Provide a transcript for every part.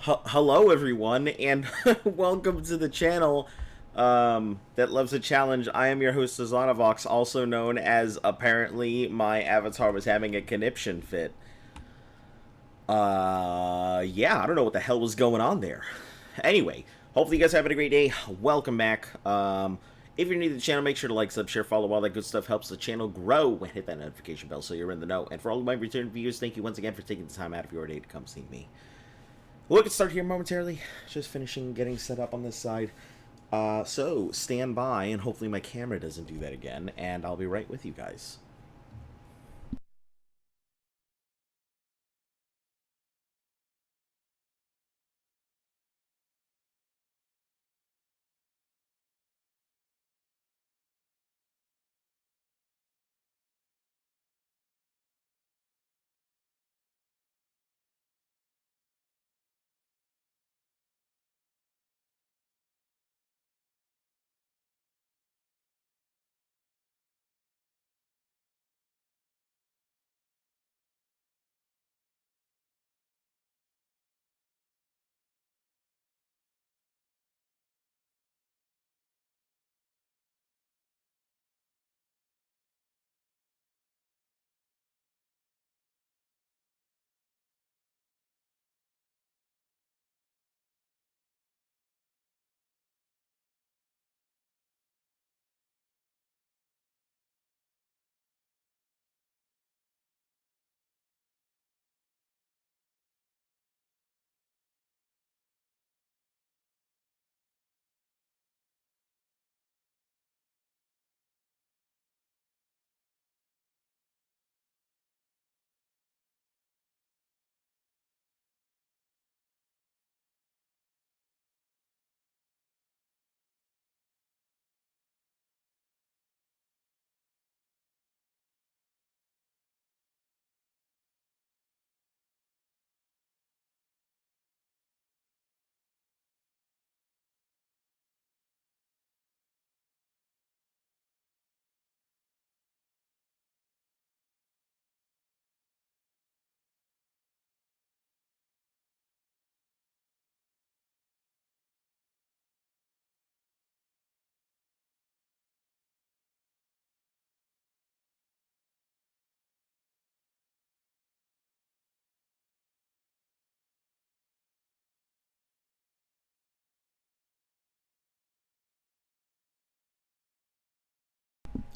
Hello everyone, and welcome to the channel that loves a challenge. I am your host, Zanovox, also known as apparently my avatar was having a conniption fit. Yeah, I don't know what the hell was going on there. Anyway, hopefully you guys are having a great day. Welcome back. If you're new to the channel, make sure to like, sub, share, follow. All that good stuff helps the channel grow. And hit that notification bell so you're in the know. And for all of my return viewers, thank you once again for taking the time out of your day to come see me. We'll get started here momentarily. Just finishing getting set up on this side. So stand by, and hopefully my camera doesn't do that again, and I'll be right with you guys.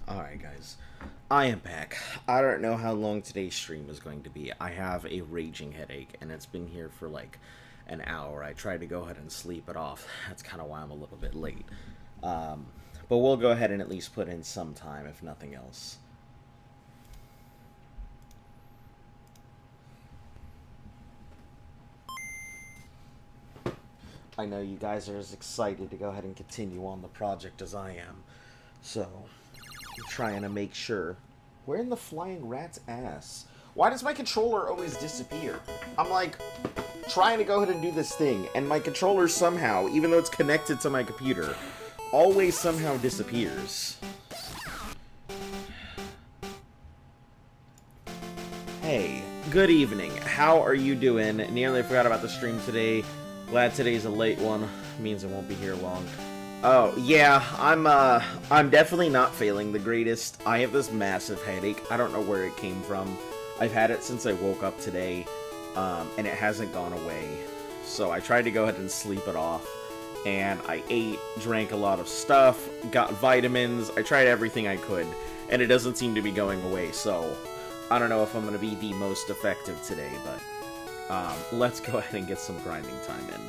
Alright guys, I am back. I don't know how long today's stream is going to be. I have a raging headache, and it's been here for like an hour. I tried to go ahead and sleep it off. That's kind of why I'm a little bit late. But we'll go ahead and at least put in some time, if nothing else. I know you guys are as excited to go ahead and continue on the project as I am. So, I'm trying to make sure. Where in the flying rat's ass? Why does my controller always disappear? I'm like, trying to go ahead and do this thing, and my controller somehow, even though it's connected to my computer, always somehow disappears. Hey, good evening. How are you doing? Nearly forgot about the stream today. Glad today's a late one. Means I won't be here long. Oh, yeah, I'm definitely not feeling the greatest. I have this massive headache. I don't know where it came from. I've had it since I woke up today, and it hasn't gone away. So I tried to go ahead and sleep it off, and I ate, drank a lot of stuff, got vitamins, I tried everything I could, and it doesn't seem to be going away, so I don't know if I'm going to be the most effective today, but let's go ahead and get some grinding time in.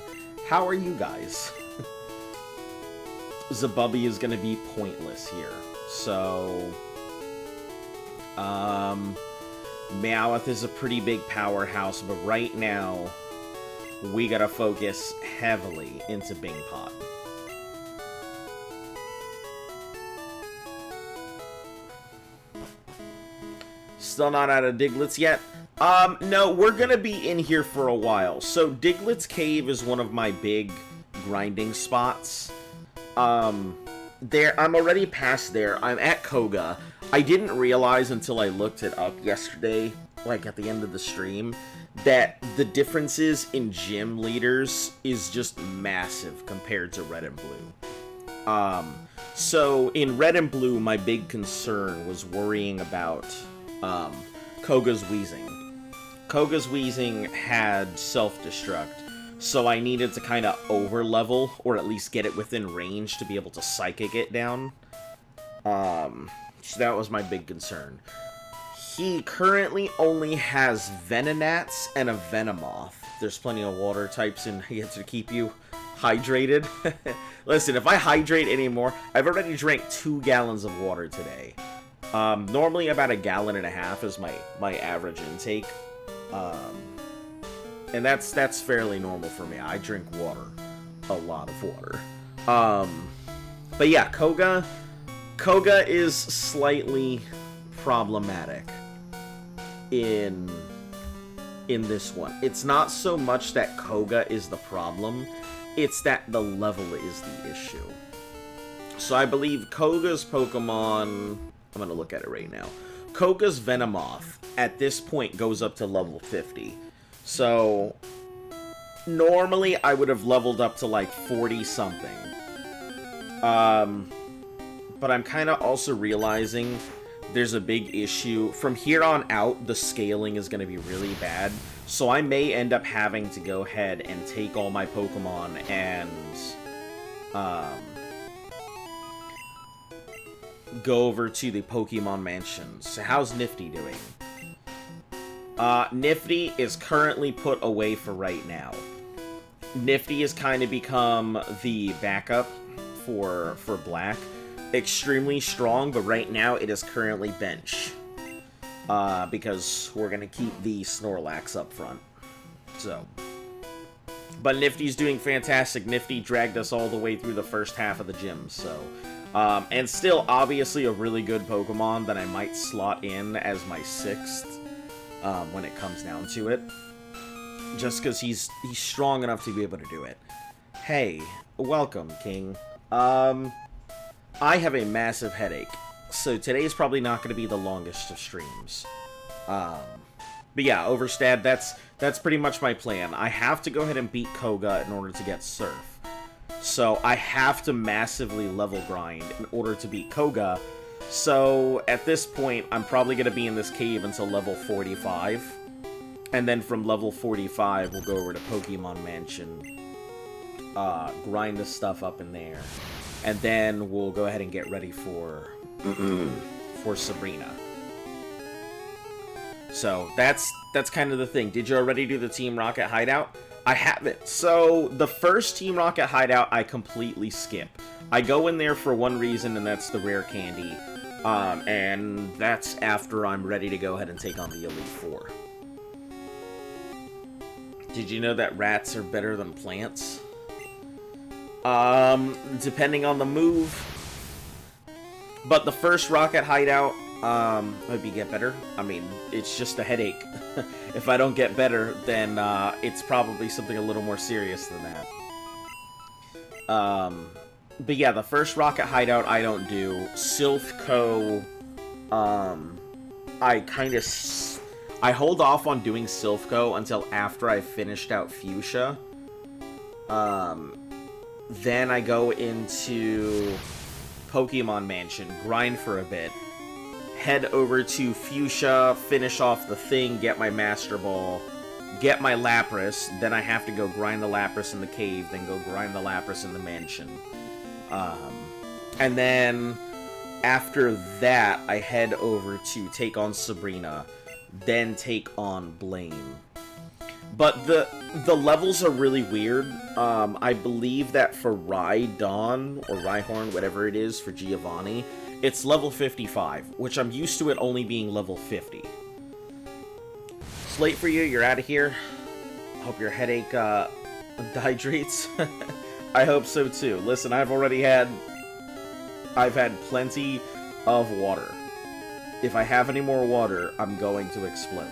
How are you guys? Zabubby is going to be pointless here. So, Meowth is a pretty big powerhouse, but right now, we gotta focus heavily into Bingpot. Still not out of Diglett's yet? No, we're gonna be in here for a while. So, Diglett's Cave is one of my big grinding spots. I'm already past there. I'm at Koga. I didn't realize until I looked it up yesterday, like at the end of the stream, that the differences in gym leaders is just massive compared to red and blue. So in red and blue, my big concern was worrying about Koga's wheezing. Koga's wheezing had self-destruct, so I needed to kind of over-level, or at least get it within range to be able to psychic it down. So that was my big concern. He currently only has Venonats and a Venomoth. There's plenty of water types in here to keep you hydrated. Listen, if I hydrate anymore, I've already drank 2 gallons of water today. Normally about 1.5 gallons is my average intake. And that's fairly normal for me. I drink water. A lot of water. But yeah, Koga is slightly problematic in this one. It's not so much that Koga is the problem, it's that the level is the issue. So I believe Koga's Pokemon, I'm gonna look at it right now. Koga's Venomoth at this point goes up to level 50. So normally I would have leveled up to like 40 something. But I'm kind of also realizing there's a big issue. From here on out, the scaling is going to be really bad. So I may end up having to go ahead and take all my Pokemon and go over to the Pokemon Mansion. So how's Nifty doing? Nifty is currently put away for right now. Nifty has kind of become the backup for Black. Extremely strong, but right now it is currently bench. Because we're going to keep the Snorlax up front. So. But Nifty's doing fantastic. Nifty dragged us all the way through the first half of the gym, so. And still, obviously, a really good Pokemon that I might slot in as my 6th. When it comes down to it. Just because he's strong enough to be able to do it. Hey, welcome, King. I have a massive headache, so today's probably not going to be the longest of streams. But yeah, Overstad, that's pretty much my plan. I have to go ahead and beat Koga in order to get Surf. So I have to massively level grind in order to beat Koga. So at this point, I'm probably going to be in this cave until level 45. And then from level 45, we'll go over to Pokemon Mansion. Grind the stuff up in there. And then we'll go ahead and get ready for Sabrina. So that's kind of the thing. Did you already do the Team Rocket hideout? I haven't. So the first Team Rocket hideout I completely skip. I go in there for one reason, and that's the rare candy. And that's after I'm ready to go ahead and take on the Elite Four. Did you know that rats are better than plants? Depending on the move. But the first Rocket hideout, hope you get better. I mean, it's just a headache. If I don't get better, then, it's probably something a little more serious than that. But yeah, the first Rocket hideout I don't do. Silphco, I hold off on doing Silphco until after I finished out Fuchsia. Then I go into Pokemon Mansion, grind for a bit, head over to Fuchsia, finish off the thing, get my Master Ball, get my Lapras, then I have to go grind the Lapras in the cave, then go grind the Lapras in the mansion. And then after that, I head over to take on Sabrina, then take on Blaine. But the levels are really weird. I believe that for Rhydon, or Rhyhorn, whatever it is, for Giovanni, it's level 55, which I'm used to it only being level 50. It's late for you, you're out of here. Hope your headache dehydrates. I hope so too. Listen, I've had plenty of water. If I have any more water, I'm going to explode.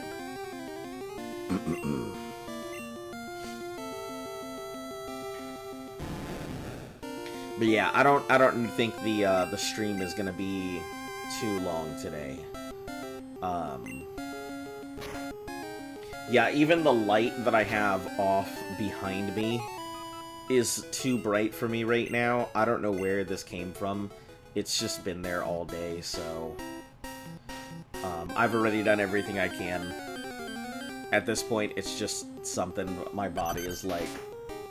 But yeah, I don't think the stream is gonna be too long today. Yeah, even the light that I have off behind me is too bright for me right now. I don't know where this came from. It's just been there all day, so... I've already done everything I can. At this point, it's just something my body is like,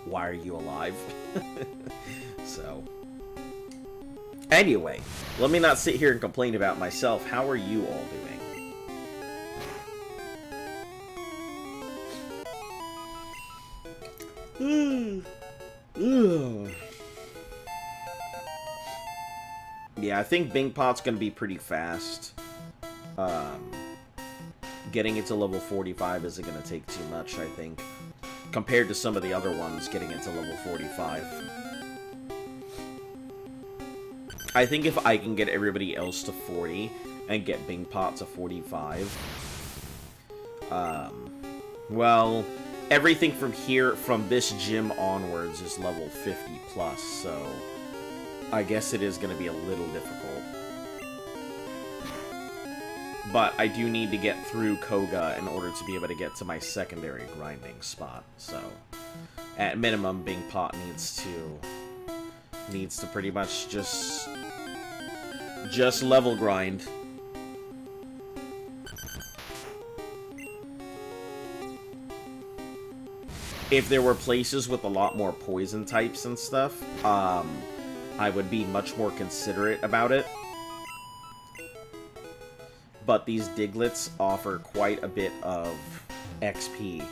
why are you alive? So... Anyway, let me not sit here and complain about myself. How are you all doing? Yeah, I think Bing Pot's gonna be pretty fast. Getting it to level 45 isn't gonna take too much, I think. Compared to some of the other ones, getting it to level 45. I think if I can get everybody else to 40 and get Bing Pot to 45, well, everything from here, from this gym onwards, is level 50 plus, so I guess it is going to be a little difficult. But I do need to get through Koga in order to be able to get to my secondary grinding spot, so at minimum, Bing Pot needs to pretty much just level grind. If there were places with a lot more poison types and stuff, I would be much more considerate about it. But these Diglets offer quite a bit of XP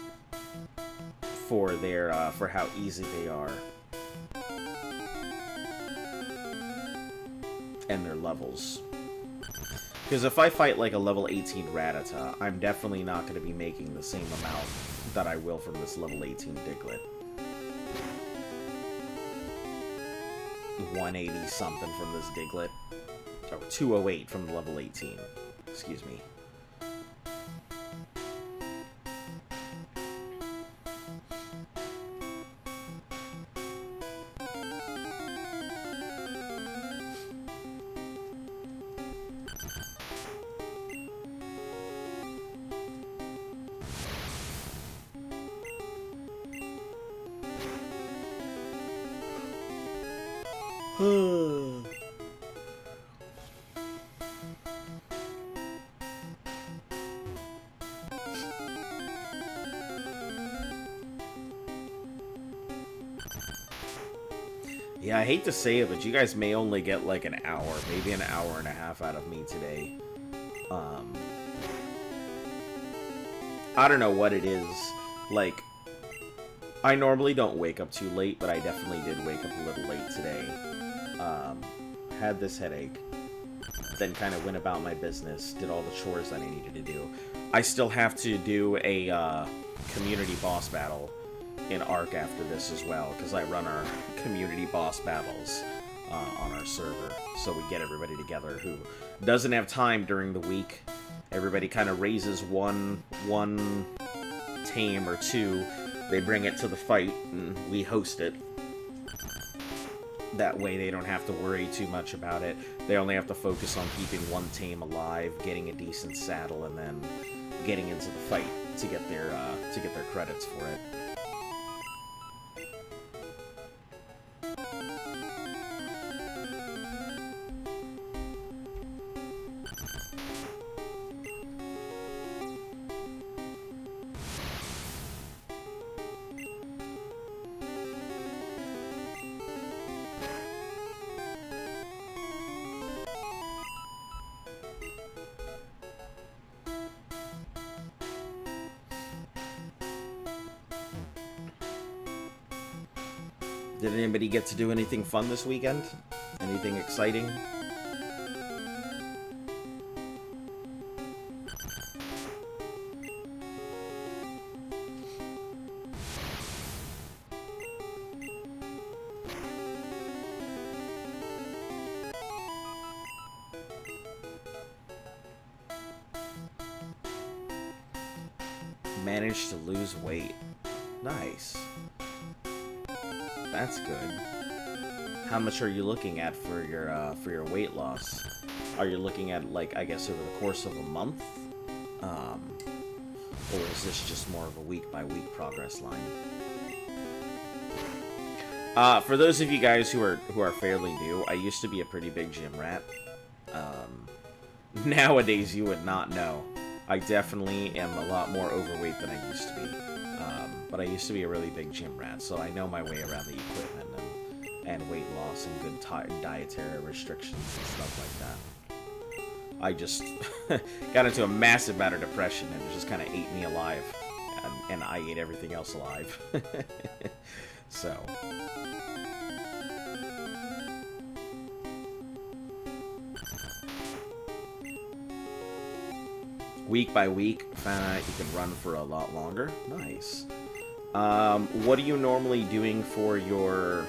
for their for how easy they are. And their levels. Because if I fight like a level 18 Rattata, I'm definitely not going to be making the same amount that I will from this level 18 Diglett. 180 something from this Diglett. Oh, 208 from the level 18. Excuse me. Yeah, I hate to say it, but you guys may only get like an hour, maybe an hour and a half out of me today. I don't know what it is. Like, I normally don't wake up too late, but I definitely did wake up a little late today. Had this headache. Then kind of went about my business, did all the chores that I needed to do. I still have to do a community boss battle in Arc after this as well, because I run our community boss battles on our server. So we get everybody together who doesn't have time during the week. Everybody kind of raises one tame or two. They bring it to the fight, and we host it. That way they don't have to worry too much about it. They only have to focus on keeping one tame alive, getting a decent saddle, and then getting into the fight to get their credits for it. Did anybody get to do anything fun this weekend? Anything exciting? Managed to lose weight. Nice. That's good. How much are you looking at for your weight loss? Are you looking at, like, I guess over the course of a month? Or is this just more of a week-by-week progress line? For those of you guys who are fairly new, I used to be a pretty big gym rat. Nowadays, you would not know. I definitely am a lot more overweight than I used to be. But I used to be a really big gym rat, so I know my way around the equipment and weight loss and good dietary restrictions and stuff like that. I just got into a massive bout of depression and it just kind of ate me alive. And I ate everything else alive. So... week by week, found out you can run for a lot longer. Nice. What are you normally doing for your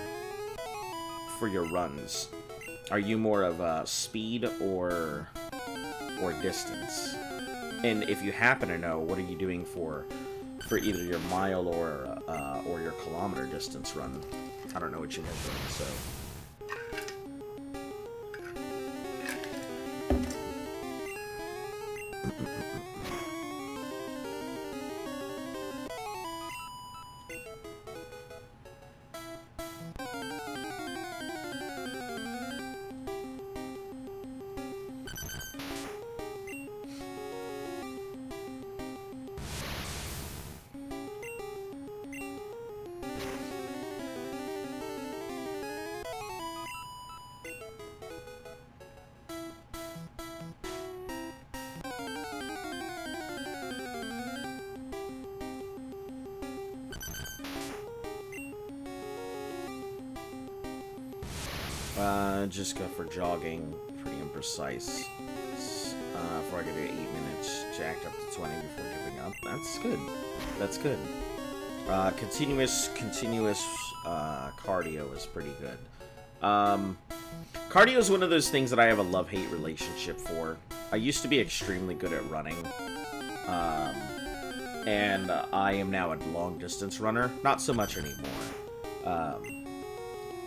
runs? Are you more of speed or distance? And if you happen to know, what are you doing for either your mile or your kilometer distance run? I don't know what you guys are doing, so. Just go for jogging, pretty imprecise. Before I get to 8 minutes, jacked up to 20 before giving up. That's good. That's good. Continuous cardio is pretty good. Cardio is one of those things that I have a love-hate relationship for. I used to be extremely good at running. And I am now a long-distance runner. Not so much anymore.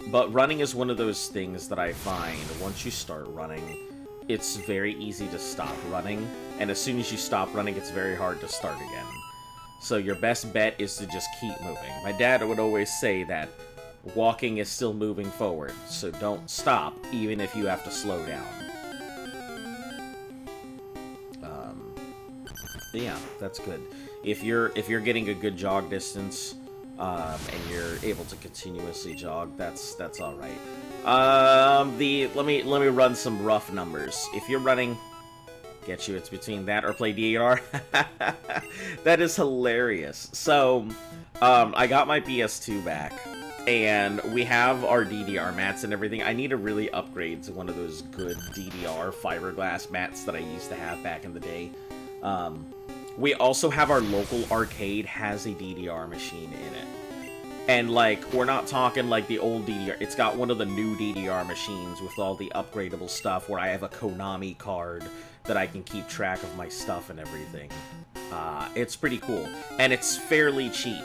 But running is one of those things that I find, once you start running, it's very easy to stop running, and as soon as you stop running, it's very hard to start again. So your best bet is to just keep moving. My dad would always say that walking is still moving forward, so don't stop, even if you have to slow down. Yeah, that's good. If you're getting a good jog distance, and you're able to continuously jog, that's all right. Let me run some rough numbers. If you're running, get you, it's between that or play DDR. That is hilarious. So, I got my PS2 back, and we have our DDR mats and everything. I need to really upgrade to one of those good DDR fiberglass mats that I used to have back in the day. We also have our local arcade has a DDR machine in it. And, like, we're not talking like the old DDR. It's got one of the new DDR machines with all the upgradable stuff where I have a Konami card that I can keep track of my stuff and everything. It's pretty cool. And it's fairly cheap.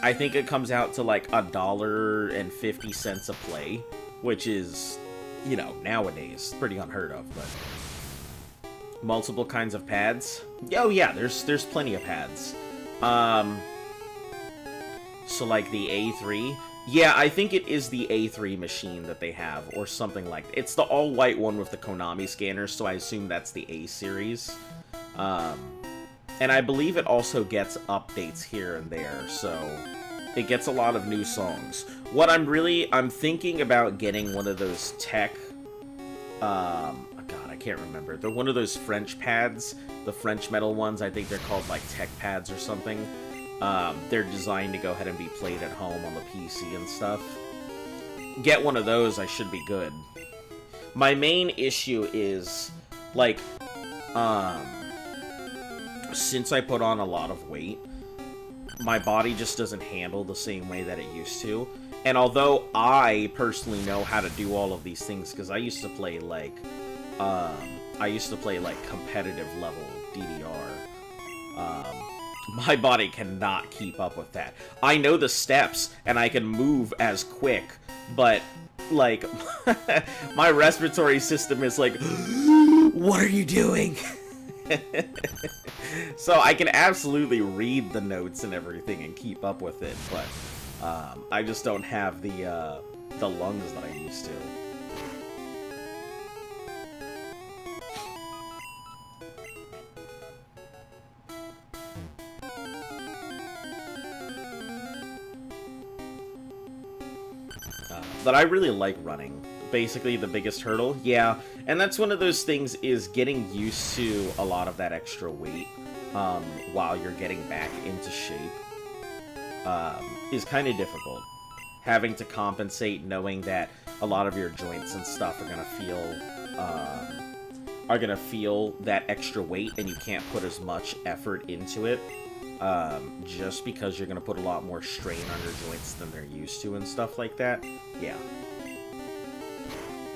I think it comes out to, like, $1.50 a play, which is, you know, nowadays pretty unheard of, but... multiple kinds of pads. Oh yeah, there's plenty of pads. So like the A3. Yeah, I think it is the A3 machine that they have, or something like that. It's the all-white one with the Konami scanners, so I assume that's the A series. And I believe it also gets updates here and there, so it gets a lot of new songs. What I'm thinking about getting one of those tech, I can't remember. They're one of those French pads, the French metal ones. I think they're called like tech pads or something. They're designed to go ahead and be played at home on the PC and stuff. Get one of those, I should be good. My main issue is, like, since I put on a lot of weight, my body just doesn't handle the same way that it used to. And although I personally know how to do all of these things, because I used to play, like, competitive level DDR. My body cannot keep up with that. I know the steps, and I can move as quick, but, like, my respiratory system is like, what are you doing? So I can absolutely read the notes and everything and keep up with it, but I just don't have the lungs that I used to. But I really like running. Basically, the biggest hurdle, yeah. And that's one of those things, is getting used to a lot of that extra weight while you're getting back into shape is kind of difficult. Having to compensate, knowing that a lot of your joints and stuff are gonna feel that extra weight, and you can't put as much effort into it. Just because you're gonna put a lot more strain on your joints than they're used to and stuff like that. Yeah.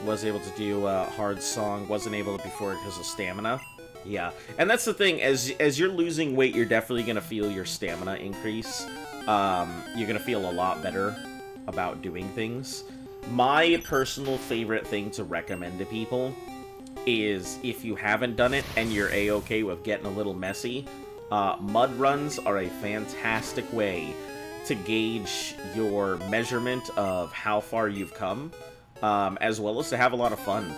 Was able to do hard song, wasn't able to before because of stamina. Yeah, and that's the thing, as you're losing weight, you're definitely gonna feel your stamina increase. You're gonna feel a lot better about doing things. My personal favorite thing to recommend to people is, if you haven't done it and you're a-okay with getting a little messy, mud runs are a fantastic way to gauge your measurement of how far you've come, as well as to have a lot of fun.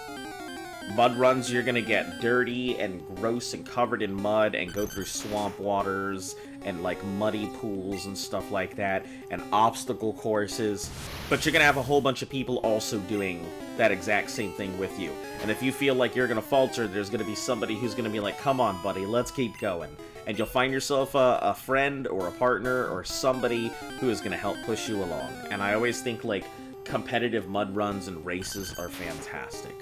Mud runs, you're gonna get dirty and gross and covered in mud and go through swamp waters and like muddy pools and stuff like that, and obstacle courses, but you're gonna have a whole bunch of people also doing that exact same thing with you. And if you feel like you're gonna falter, there's gonna be somebody who's gonna be like, come on buddy, let's keep going. And you'll find yourself a friend or a partner or somebody who is gonna help push you along. And I always think like competitive mud runs and races are fantastic.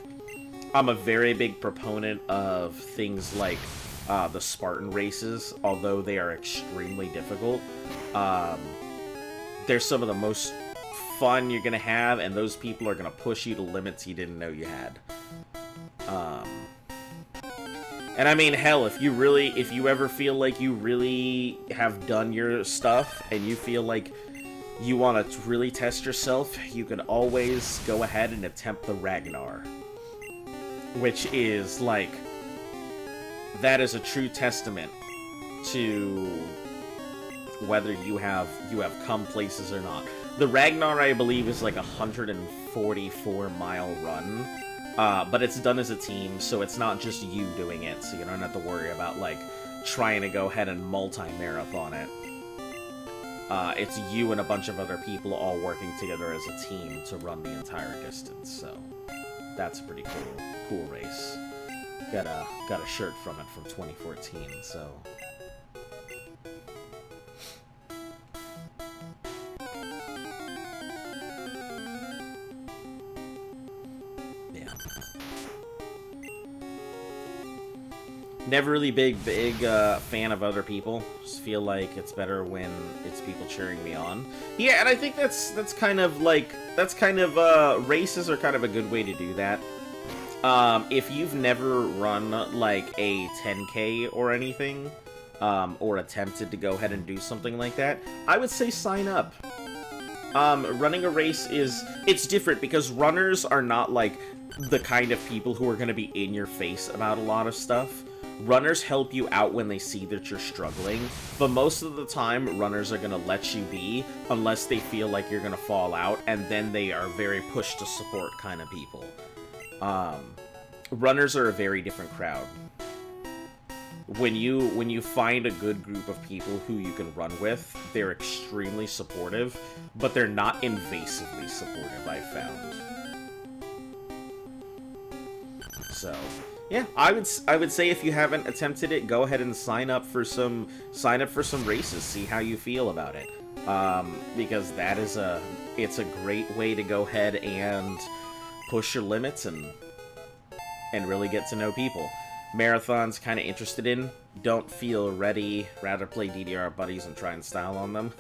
I'm a very big proponent of things like the Spartan races, although they are extremely difficult. They're some of the most fun you're gonna have, and those people are gonna push you to limits you didn't know you had. And I mean, hell, if you ever feel like you really have done your stuff and you feel like you want to really test yourself, you can always go ahead and attempt the Ragnar. Which is, like, that is a true testament to whether you have come places or not. The Ragnar, I believe, is like a 144-mile run. But it's done as a team, so it's not just you doing it, so you don't have to worry about, like, trying to go ahead and multi-marathon it. It's you and a bunch of other people all working together as a team to run the entire distance, so that's a pretty cool race. Got a shirt from it from 2014, so... Never really big fan of other people. Just feel like it's better when it's people cheering me on. Yeah, and I think that's kind of races are kind of a good way to do that. If you've never run like a 10K or anything, or attempted to go ahead and do something like that, I would say sign up. Running a race it's different because runners are not like the kind of people who are going to be in your face about a lot of stuff. Runners help you out when they see that you're struggling, but most of the time, runners are going to let you be unless they feel like you're going to fall out, and then they are very push-to-support kind of people. Runners are a very different crowd. When you find a good group of people who you can run with, they're extremely supportive, but they're not invasively supportive, I've found. So... yeah, I would say if you haven't attempted it, go ahead and sign up for some races. See how you feel about it, because it's a great way to go ahead and push your limits and really get to know people. Marathons, kind of interested in, don't feel ready. Rather play DDR buddies and try and style on them.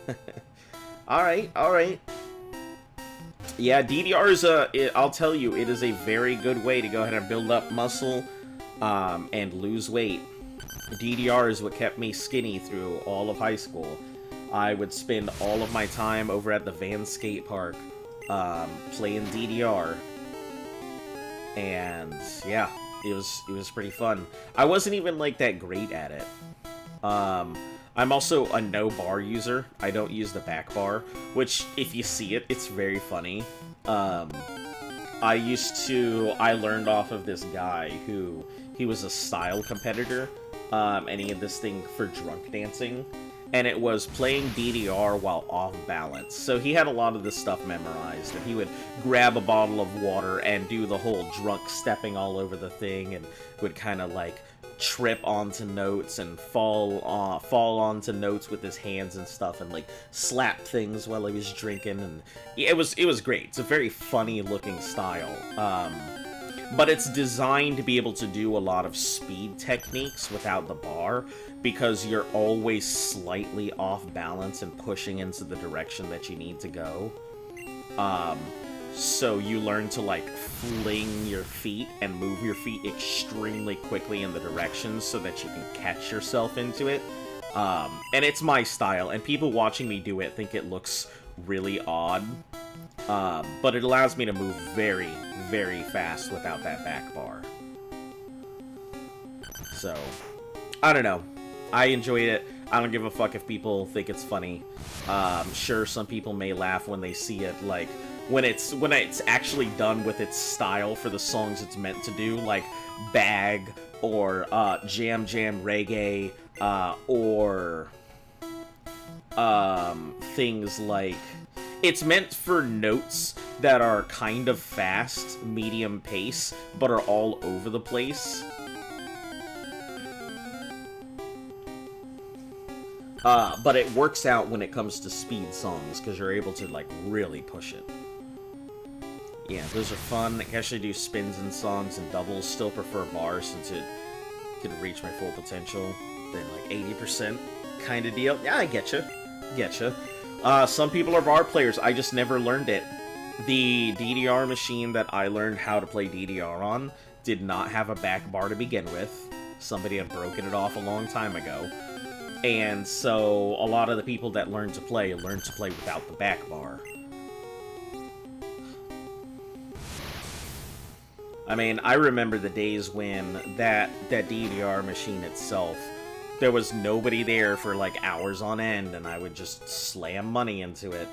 All right. Yeah, DDR is I'll tell you, it is a very good way to go ahead and build up muscle. And lose weight. DDR is what kept me skinny through all of high school. I would spend all of my time over at the Van Skate Park, playing DDR. And, yeah, it was pretty fun. I wasn't even like that great at it. I'm also a no bar user. I don't use the back bar, which if you see it, it's very funny. I learned off of this guy who, he was a style competitor, and he had this thing for drunk dancing, and it was playing DDR while off balance. So he had a lot of this stuff memorized, and he would grab a bottle of water and do the whole drunk stepping all over the thing, and would kind of like trip onto notes and fall onto notes with his hands and stuff, and like slap things while he was drinking, and it was great. It's a very funny looking style. But it's designed to be able to do a lot of speed techniques without the bar, because you're always slightly off balance and pushing into the direction that you need to go. So you learn to, like, fling your feet and move your feet extremely quickly in the directions so that you can catch yourself into it. And it's my style, and people watching me do it think it looks really odd. But it allows me to move very, very fast without that back bar. So, I don't know. I enjoyed it. I don't give a fuck if people think it's funny. Sure, some people may laugh when they see it, like, when it's actually done with its style for the songs it's meant to do, like Bag, or Jam Jam Reggae, or things like... It's meant for notes that are kind of fast, medium pace, but are all over the place. But it works out when it comes to speed songs, because you're able to, like, really push it. Yeah, those are fun. I can actually do spins and songs and doubles. Still prefer bars, since it can reach my full potential. Then, like, 80% kind of deal. Yeah, I getcha. Getcha. Some people are bar players. I just never learned it. The DDR machine that I learned how to play DDR on did not have a back bar to begin with. Somebody had broken it off a long time ago. And so a lot of the people that learned to play without the back bar. I mean, I remember the days when that DDR machine itself, there was nobody there for like hours on end, and I would just slam money into it.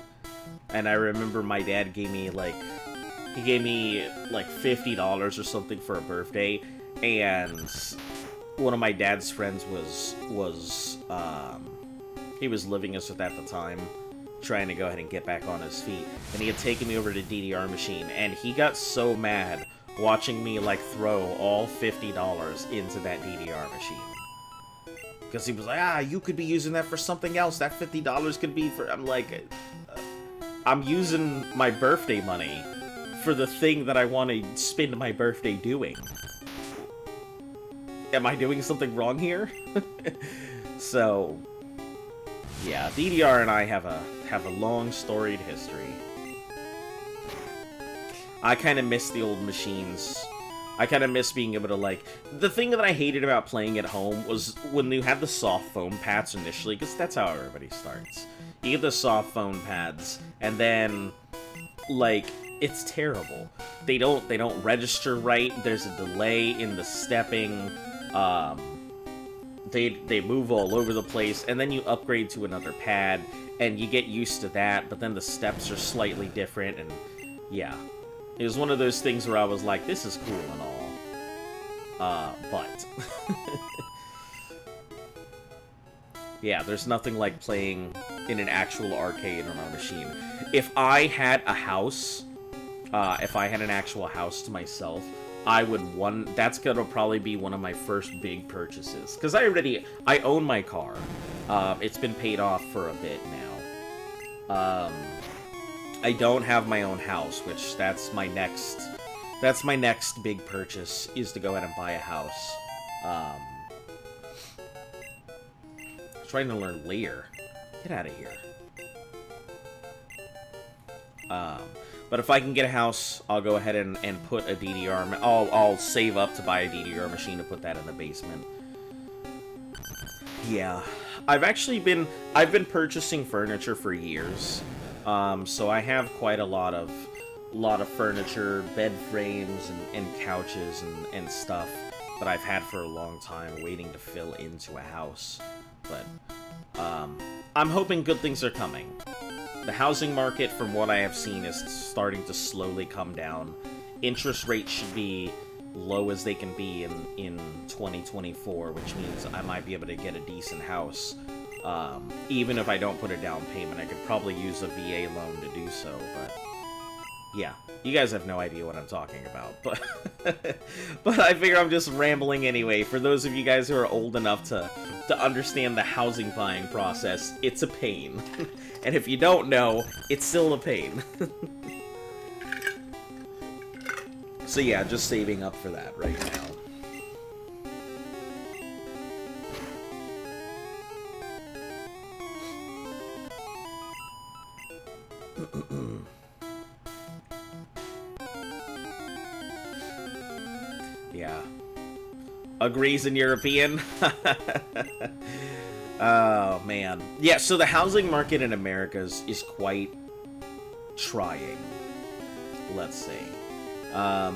And I remember my dad gave me like $50 or something for a birthday, and one of my dad's friends he was living us with at the time, trying to go ahead and get back on his feet, and he had taken me over to DDR machine, and he got so mad watching me like throw all $50 into that DDR machine. Because he was like, you could be using that for something else. That $50 could be for... I'm like, I'm using my birthday money for the thing that I want to spend my birthday doing. Am I doing something wrong here? So, yeah, DDR and I have a long storied history. I kind of miss the old machines. I kind of miss being able to, like... The thing that I hated about playing at home was when you had the soft foam pads initially, because that's how everybody starts. You get the soft foam pads, and then, like, it's terrible. They don't register right. There's a delay in the stepping. They move all over the place, and then you upgrade to another pad, and you get used to that, but then the steps are slightly different, and yeah. It was one of those things where I was like, this is cool and all. But... yeah, there's nothing like playing in an actual arcade on our machine. If I had a house, if I had an actual house to myself, that's gonna probably be one of my first big purchases. Because I own my car. It's been paid off for a bit now. I don't have my own house, which that's my next big purchase, is to go ahead and buy a house. Trying to learn Lear. Get out of here. But if I can get a house, I'll go ahead and put a DDR... I'll save up to buy a DDR machine to put that in the basement. Yeah. I've been purchasing furniture for years. So I have quite a lot of a lot of furniture, bed frames, and couches and stuff that I've had for a long time waiting to fill into a house. But I'm hoping good things are coming. The housing market, from what I have seen, is starting to slowly come down. Interest rates should be low as they can be in 2024, which means I might be able to get a decent house. Even if I don't put a down payment, I could probably use a VA loan to do so, but yeah, you guys have no idea what I'm talking about, but but I figure I'm just rambling anyway. For those of you guys who are old enough to understand the housing buying process, it's a pain. And if you don't know, it's still a pain. So yeah, just saving up for that right now. Yeah. Agrees in European? Oh, man. Yeah, so the housing market in America is quite trying, let's say. A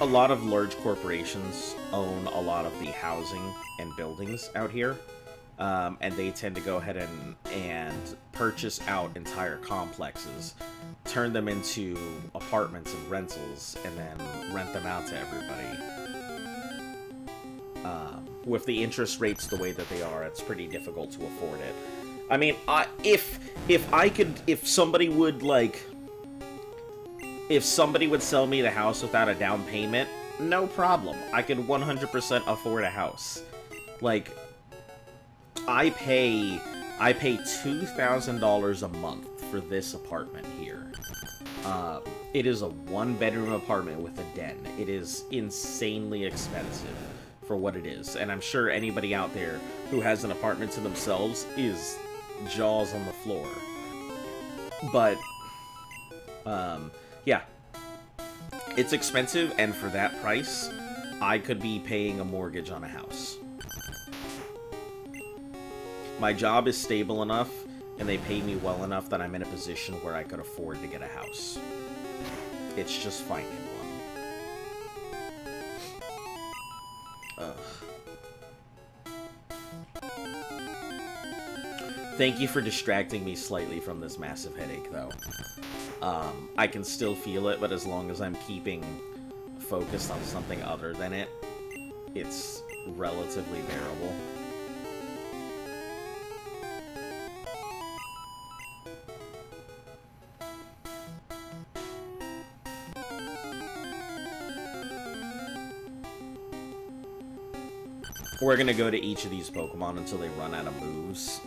lot of large corporations own a lot of the housing and buildings out here. And they tend to go ahead and purchase out entire complexes, turn them into apartments and rentals, and then rent them out to everybody. With the interest rates the way that they are, it's pretty difficult to afford it. I mean, if somebody would sell me the house without a down payment, no problem. I could 100% afford a house. Like, I pay $2,000 a month for this apartment here. It is a one-bedroom apartment with a den. It is insanely expensive for what it is, and I'm sure anybody out there who has an apartment to themselves is jaws on the floor. But, yeah. It's expensive, and for that price, I could be paying a mortgage on a house. My job is stable enough, and they pay me well enough that I'm in a position where I could afford to get a house. It's just finding one. Ugh. Thank you for distracting me slightly from this massive headache, though. I can still feel it, but as long as I'm keeping focused on something other than it, it's relatively bearable. We're gonna go to each of these Pokemon until they run out of moves.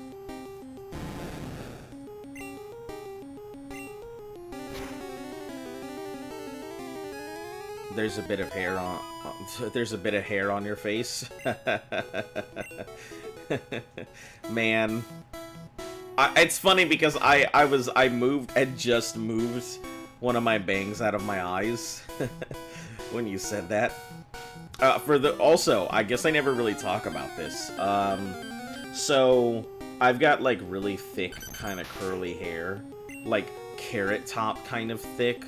There's a bit of hair on. There's a bit of hair on your face. Man, it's funny because I moved and just moved one of my bangs out of my eyes when you said that. Also, I guess I never really talk about this. So I've got like really thick, kind of curly hair, like carrot top kind of thick.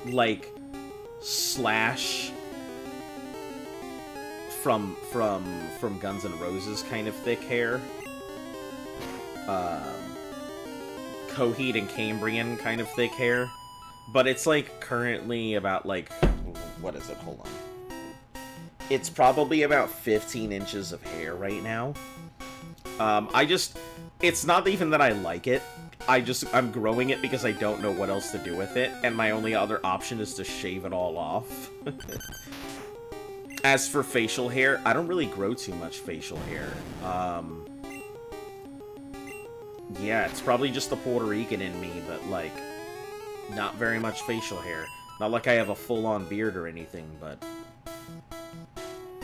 Like Slash from Guns N' Roses kind of thick hair. Coheed and Cambrian kind of thick hair. But it's like currently about like, what is it? Hold on. It's probably about 15 inches of hair right now. It's not even that I like it. I'm growing it because I don't know what else to do with it, and my only other option is to shave it all off. As for facial hair, I don't really grow too much facial hair. Yeah, it's probably just the Puerto Rican in me, but, like, not very much facial hair. Not like I have a full-on beard or anything, but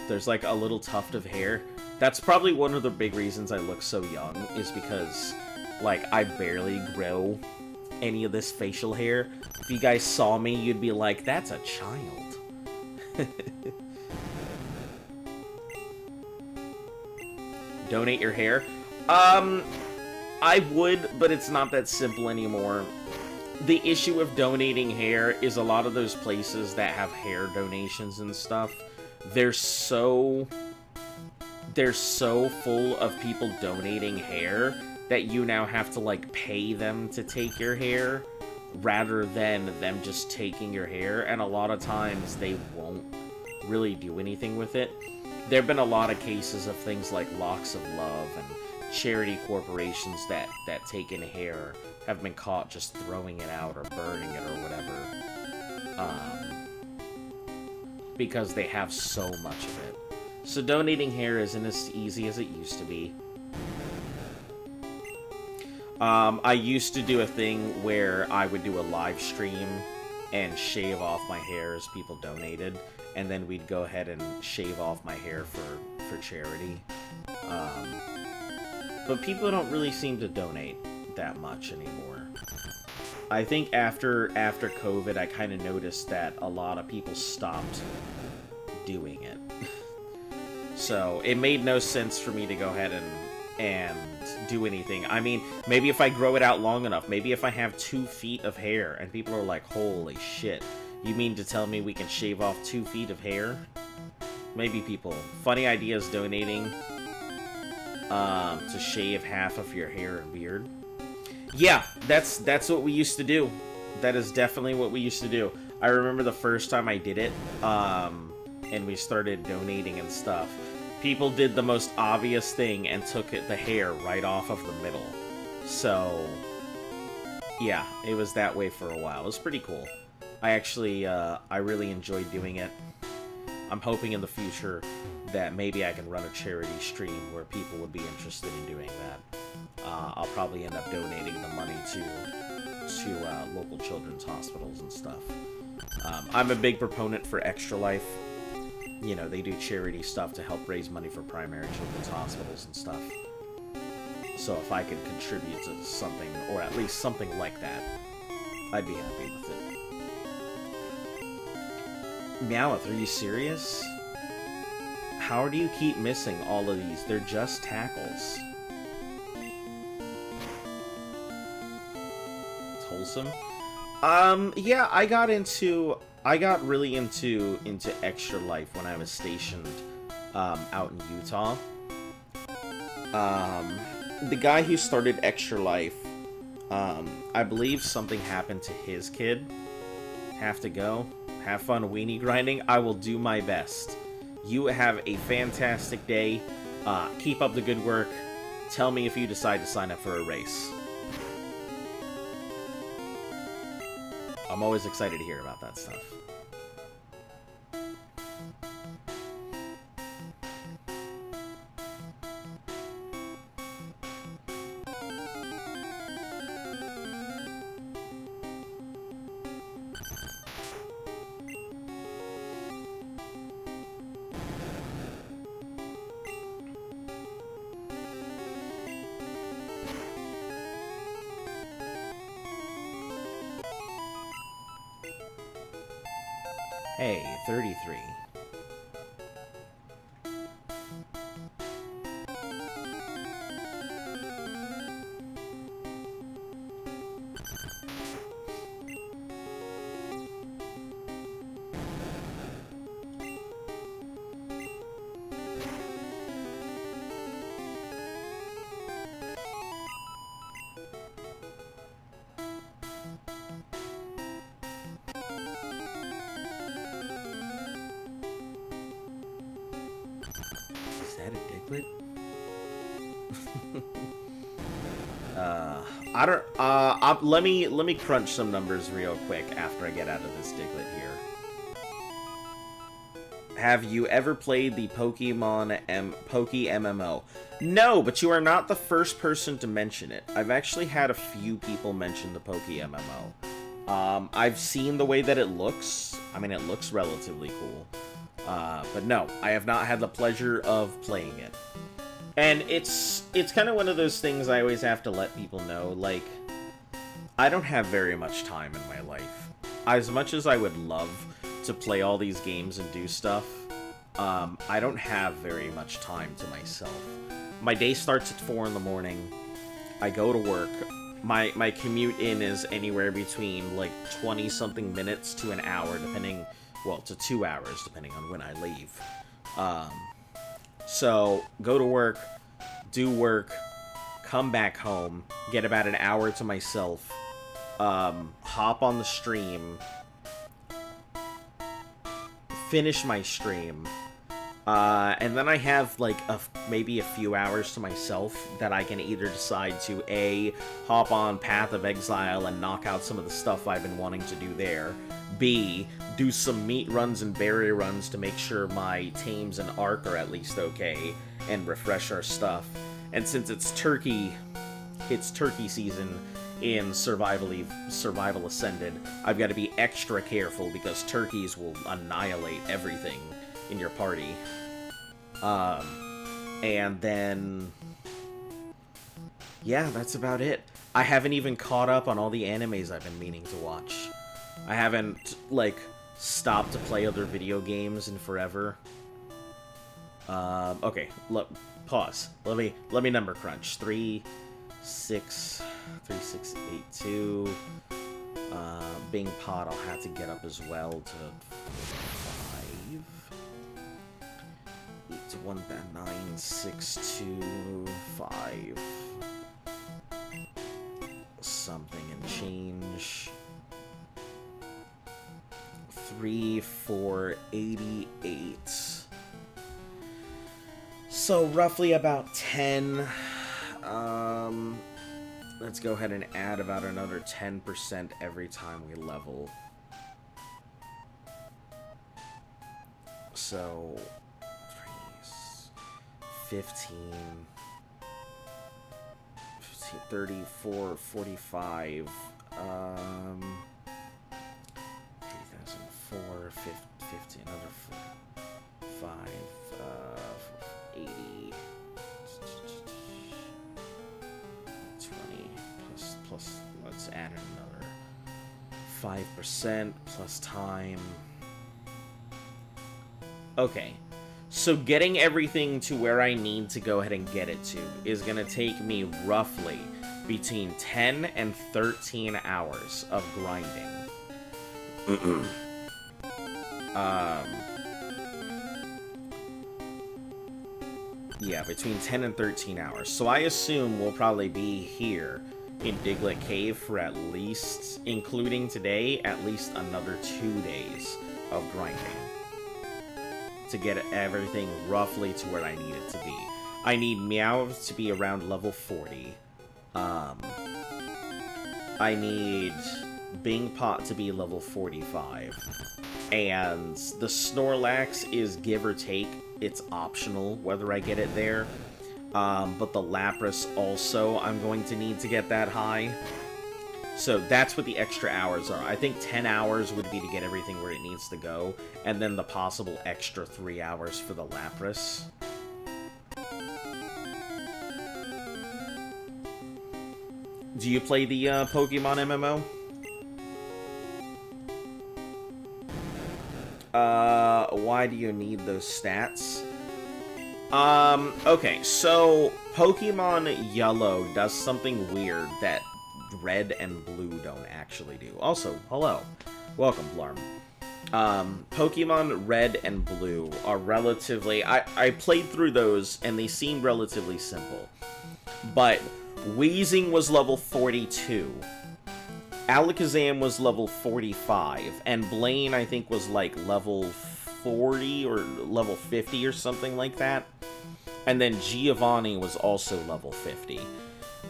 there's, like, a little tuft of hair. That's probably one of the big reasons I look so young, is because, like, I barely grow any of this facial hair. If you guys saw me, you'd be like, that's a child. Donate your hair? I would, but it's not that simple anymore. The issue of donating hair is a lot of those places that have hair donations and stuff, they're so full of people donating hair that you now have to, like, pay them to take your hair rather than them just taking your hair, and a lot of times they won't really do anything with it. There have been a lot of cases of things like Locks of Love and charity corporations that take in hair have been caught just throwing it out or burning it or whatever, because they have so much of it. So donating hair isn't as easy as it used to be. I used to do a thing where I would do a live stream and shave off my hair as people donated, and then we'd go ahead and shave off my hair for charity. But people don't really seem to donate that much anymore. I think after COVID, I kind of noticed that a lot of people stopped doing it. So it made no sense for me to go ahead and do anything. I mean, maybe if I grow it out long enough, maybe if I have 2 feet of hair and people are like, holy shit, you mean to tell me we can shave off 2 feet of hair? Maybe people. Funny ideas donating to shave half of your hair and beard. Yeah, that's what we used to do. That is definitely what we used to do. I remember the first time I did it, and we started donating and stuff. People did the most obvious thing and took the hair right off of the middle. So, yeah, it was that way for a while. It was pretty cool. I actually, I really enjoyed doing it. I'm hoping in the future that maybe I can run a charity stream where people would be interested in doing that. I'll probably end up donating the money to local children's hospitals and stuff. I'm a big proponent for Extra Life. You know, they do charity stuff to help raise money for primary children's hospitals and stuff. So if I could contribute to something, or at least something like that, I'd be happy with it. Meowth, are you serious? How do you keep missing all of these? They're just tackles. It's wholesome. Yeah, I got really into Extra Life when I was stationed out in Utah. The guy who started Extra Life, I believe something happened to his kid. Have to go. Have fun weenie grinding. I will do my best. You have a fantastic day. Keep up the good work. Tell me if you decide to sign up for a race. I'm always excited to hear about that stuff. Hey, 33. Let me crunch some numbers real quick after I get out of this Diglett here. Have you ever played the Pokemon Poke MMO? No, but you are not the first person to mention it. I've actually had a few people mention the Poke MMO. I've seen the way that it looks. I mean, it looks relatively cool. But no, I have not had the pleasure of playing it. And it's kind of one of those things I always have to let people know, like, I don't have very much time in my life. As much as I would love to play all these games and do stuff, I don't have very much time to myself. My day starts at 4 in the morning. I go to work. My commute in is anywhere between, like, 20-something minutes to an hour, depending... Well, to 2 hours, depending on when I leave. So, go to work, do work, come back home, get about an hour to myself, hop on the stream, finish my stream, and then I have, like, maybe a few hours to myself that I can either decide to, A, hop on Path of Exile and knock out some of the stuff I've been wanting to do there, B, do some meat runs and berry runs to make sure my tames and arc are at least okay, and refresh our stuff. And since it's turkey season in Survival Ascended, I've got to be extra careful because turkeys will annihilate everything in your party. And then... yeah, that's about it. I haven't even caught up on all the animes I've been meaning to watch. I haven't, like, stopped to play other video games in forever. Okay, look, pause. Let me number crunch. 3, 6, 3, 6, 8, 2. Bing Pod, I'll have to get up as well to 5. 8 to 1, 9, 6 to 5. Something and change. 3, 4, 88. So roughly about 10. Let's go ahead and add about another 10% every time we level. So 15, 34, 45, 3004, 50, another 5, 80, 20, plus, let's add another 5% plus time. Okay, so getting everything to where I need to go ahead and get it to is going to take me roughly between 10 and 13 hours of grinding. Yeah, between 10 and 13 hours. So I assume we'll probably be here in Diglett Cave for at least, including today, at least another 2 days of grinding to get everything roughly to where I need it to be. I need Meowth to be around level 40. I need Bingpot to be level 45. And the Snorlax is give or take. It's optional whether I get it there. But the Lapras also, I'm going to need to get that high. So that's what the extra hours are. I think 10 hours would be to get everything where it needs to go, and then the possible extra 3 hours for the Lapras. Do you play the Pokemon MMO? Why do you need those stats? Okay, so Pokemon Yellow does something weird that Red and Blue don't actually do. Also, hello. Welcome, Blarm. Pokemon Red and Blue are relatively... I played through those, and they seem relatively simple. But Weezing was level 42. Alakazam was level 45. And Blaine, I think, was like level 40 or level 50 or something like that. And then Giovanni was also level 50.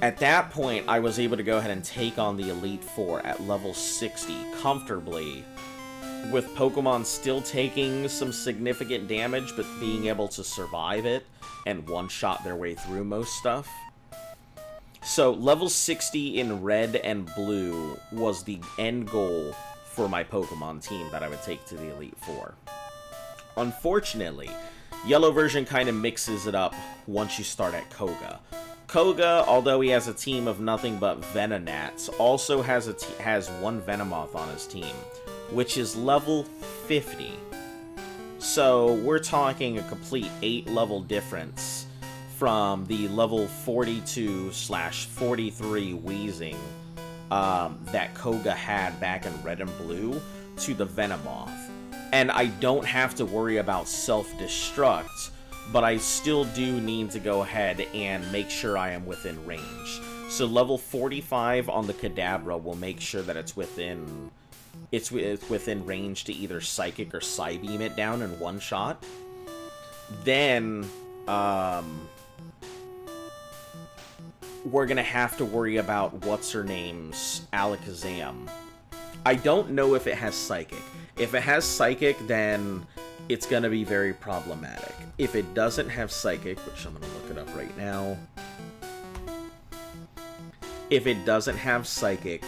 At that point, I was able to go ahead and take on the Elite Four at level 60 comfortably, with Pokemon still taking some significant damage, but being able to survive it and one-shot their way through most stuff. So, level 60 in Red and Blue was the end goal for my Pokemon team that I would take to the Elite Four. Unfortunately, Yellow version kind of mixes it up once you start at Koga. Koga, although he has a team of nothing but Venonats, also has one Venomoth on his team, which is level 50. So we're talking a complete 8-level difference from the level 42/43 wheezing that Koga had back in Red and Blue to the Venomoth. And I don't have to worry about self-destruct, but I still do need to go ahead and make sure I am within range. So level 45 on the Kadabra will make sure that it's within range to either Psychic or Psybeam it down in one shot. Then, we're gonna have to worry about what's-her-name's Alakazam. I don't know if it has Psychic. If it has Psychic, then it's gonna be very problematic. If it doesn't have Psychic, which I'm gonna look it up right now. If it doesn't have Psychic,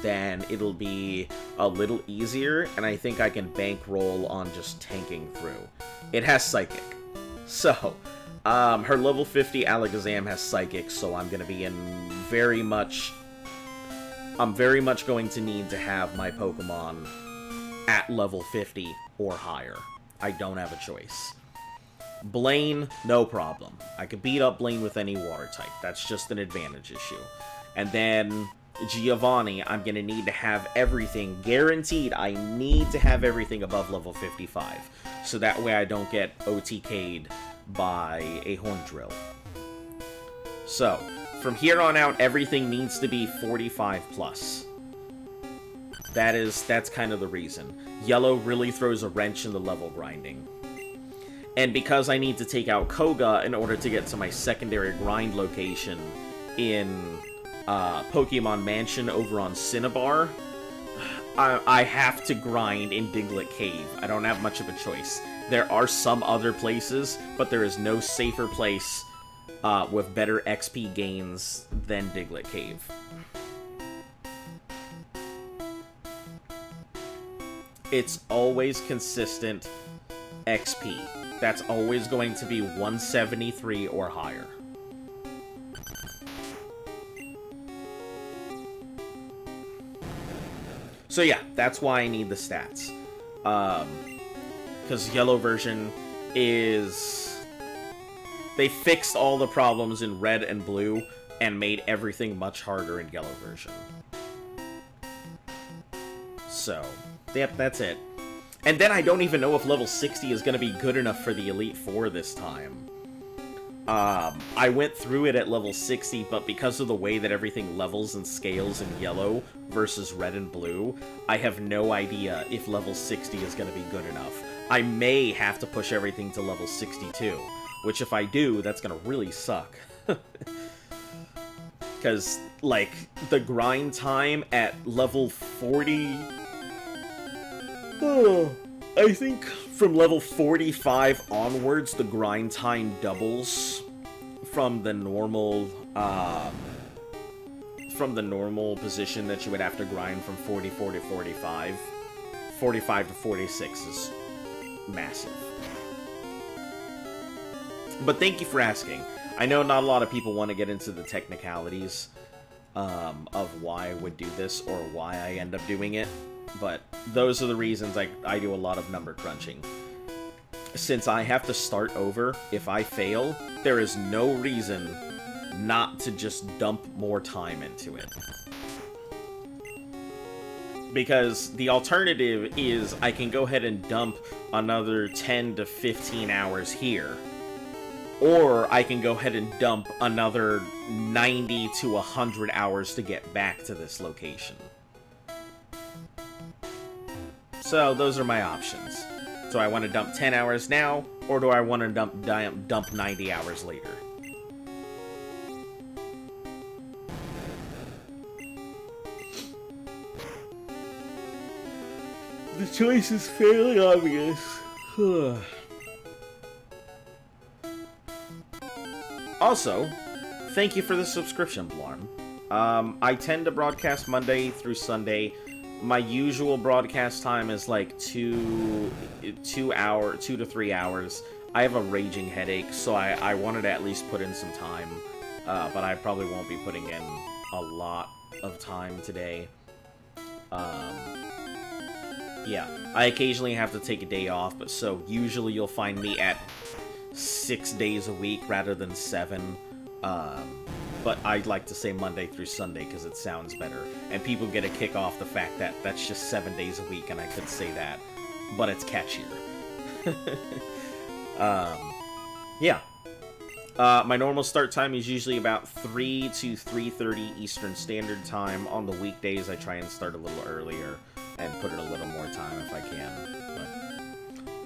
then it'll be a little easier, and I think I can bankroll on just tanking through. It has Psychic. So, her level 50 Alakazam has Psychic, so I'm gonna be I'm very much going to need to have my Pokemon at level 50 or higher. I don't have a choice. Blaine, no problem. I could beat up Blaine with any water type. That's just an advantage issue. And then Giovanni, I'm going to need to have everything. Guaranteed, I need to have everything above level 55. So that way I don't get OTK'd by a Horn Drill. So, from here on out, everything needs to be 45 plus. That's kind of the reason. Yellow really throws a wrench in the level grinding. And because I need to take out Koga in order to get to my secondary grind location in Pokemon Mansion over on Cinnabar, I have to grind in Diglett Cave. I don't have much of a choice. There are some other places, but there is no safer place with better XP gains than Diglett Cave. It's always consistent XP. That's always going to be 173 or higher. So yeah, that's why I need the stats. Because Yellow version is... They fixed all the problems in Red and Blue and made everything much harder in Yellow version. So, yep, that's it. And then I don't even know if level 60 is going to be good enough for the Elite Four this time. I went through it at level 60, but because of the way that everything levels and scales in Yellow versus Red and Blue, I have no idea if level 60 is going to be good enough. I may have to push everything to level 62, which if I do, that's going to really suck. Because, like, the grind time at level 40... I think from level 45 onwards, the grind time doubles from the normal position that you would have to grind from 44 to 45. 45 to 46 is massive. But thank you for asking. I know not a lot of people want to get into the technicalities of why I would do this or why I end up doing it. But those are the reasons I do a lot of number crunching. Since I have to start over, if I fail, there is no reason not to just dump more time into it. Because the alternative is I can go ahead and dump another 10 to 15 hours here. Or I can go ahead and dump another 90 to 100 hours to get back to this location. So those are my options. Do I want to dump 10 hours now, or do I want to dump 90 hours later? The choice is fairly obvious. Also, thank you for the subscription, Blarm. I tend to broadcast Monday through Sunday. My usual broadcast time is like 2 to 3 hours. I have a raging headache, so I wanted to at least put in some time. But I probably won't be putting in a lot of time today. Yeah, I occasionally have to take a day off, but so usually you'll find me at 6 days a week rather than 7. But I'd like to say Monday through Sunday because it sounds better. And people get a kick off the fact that that's just 7 days a week, and I could say that. But it's catchier. Yeah. My normal start time is usually about 3 to 3:30 Eastern Standard Time. On the weekdays, I try and start a little earlier and put in a little more time if I can.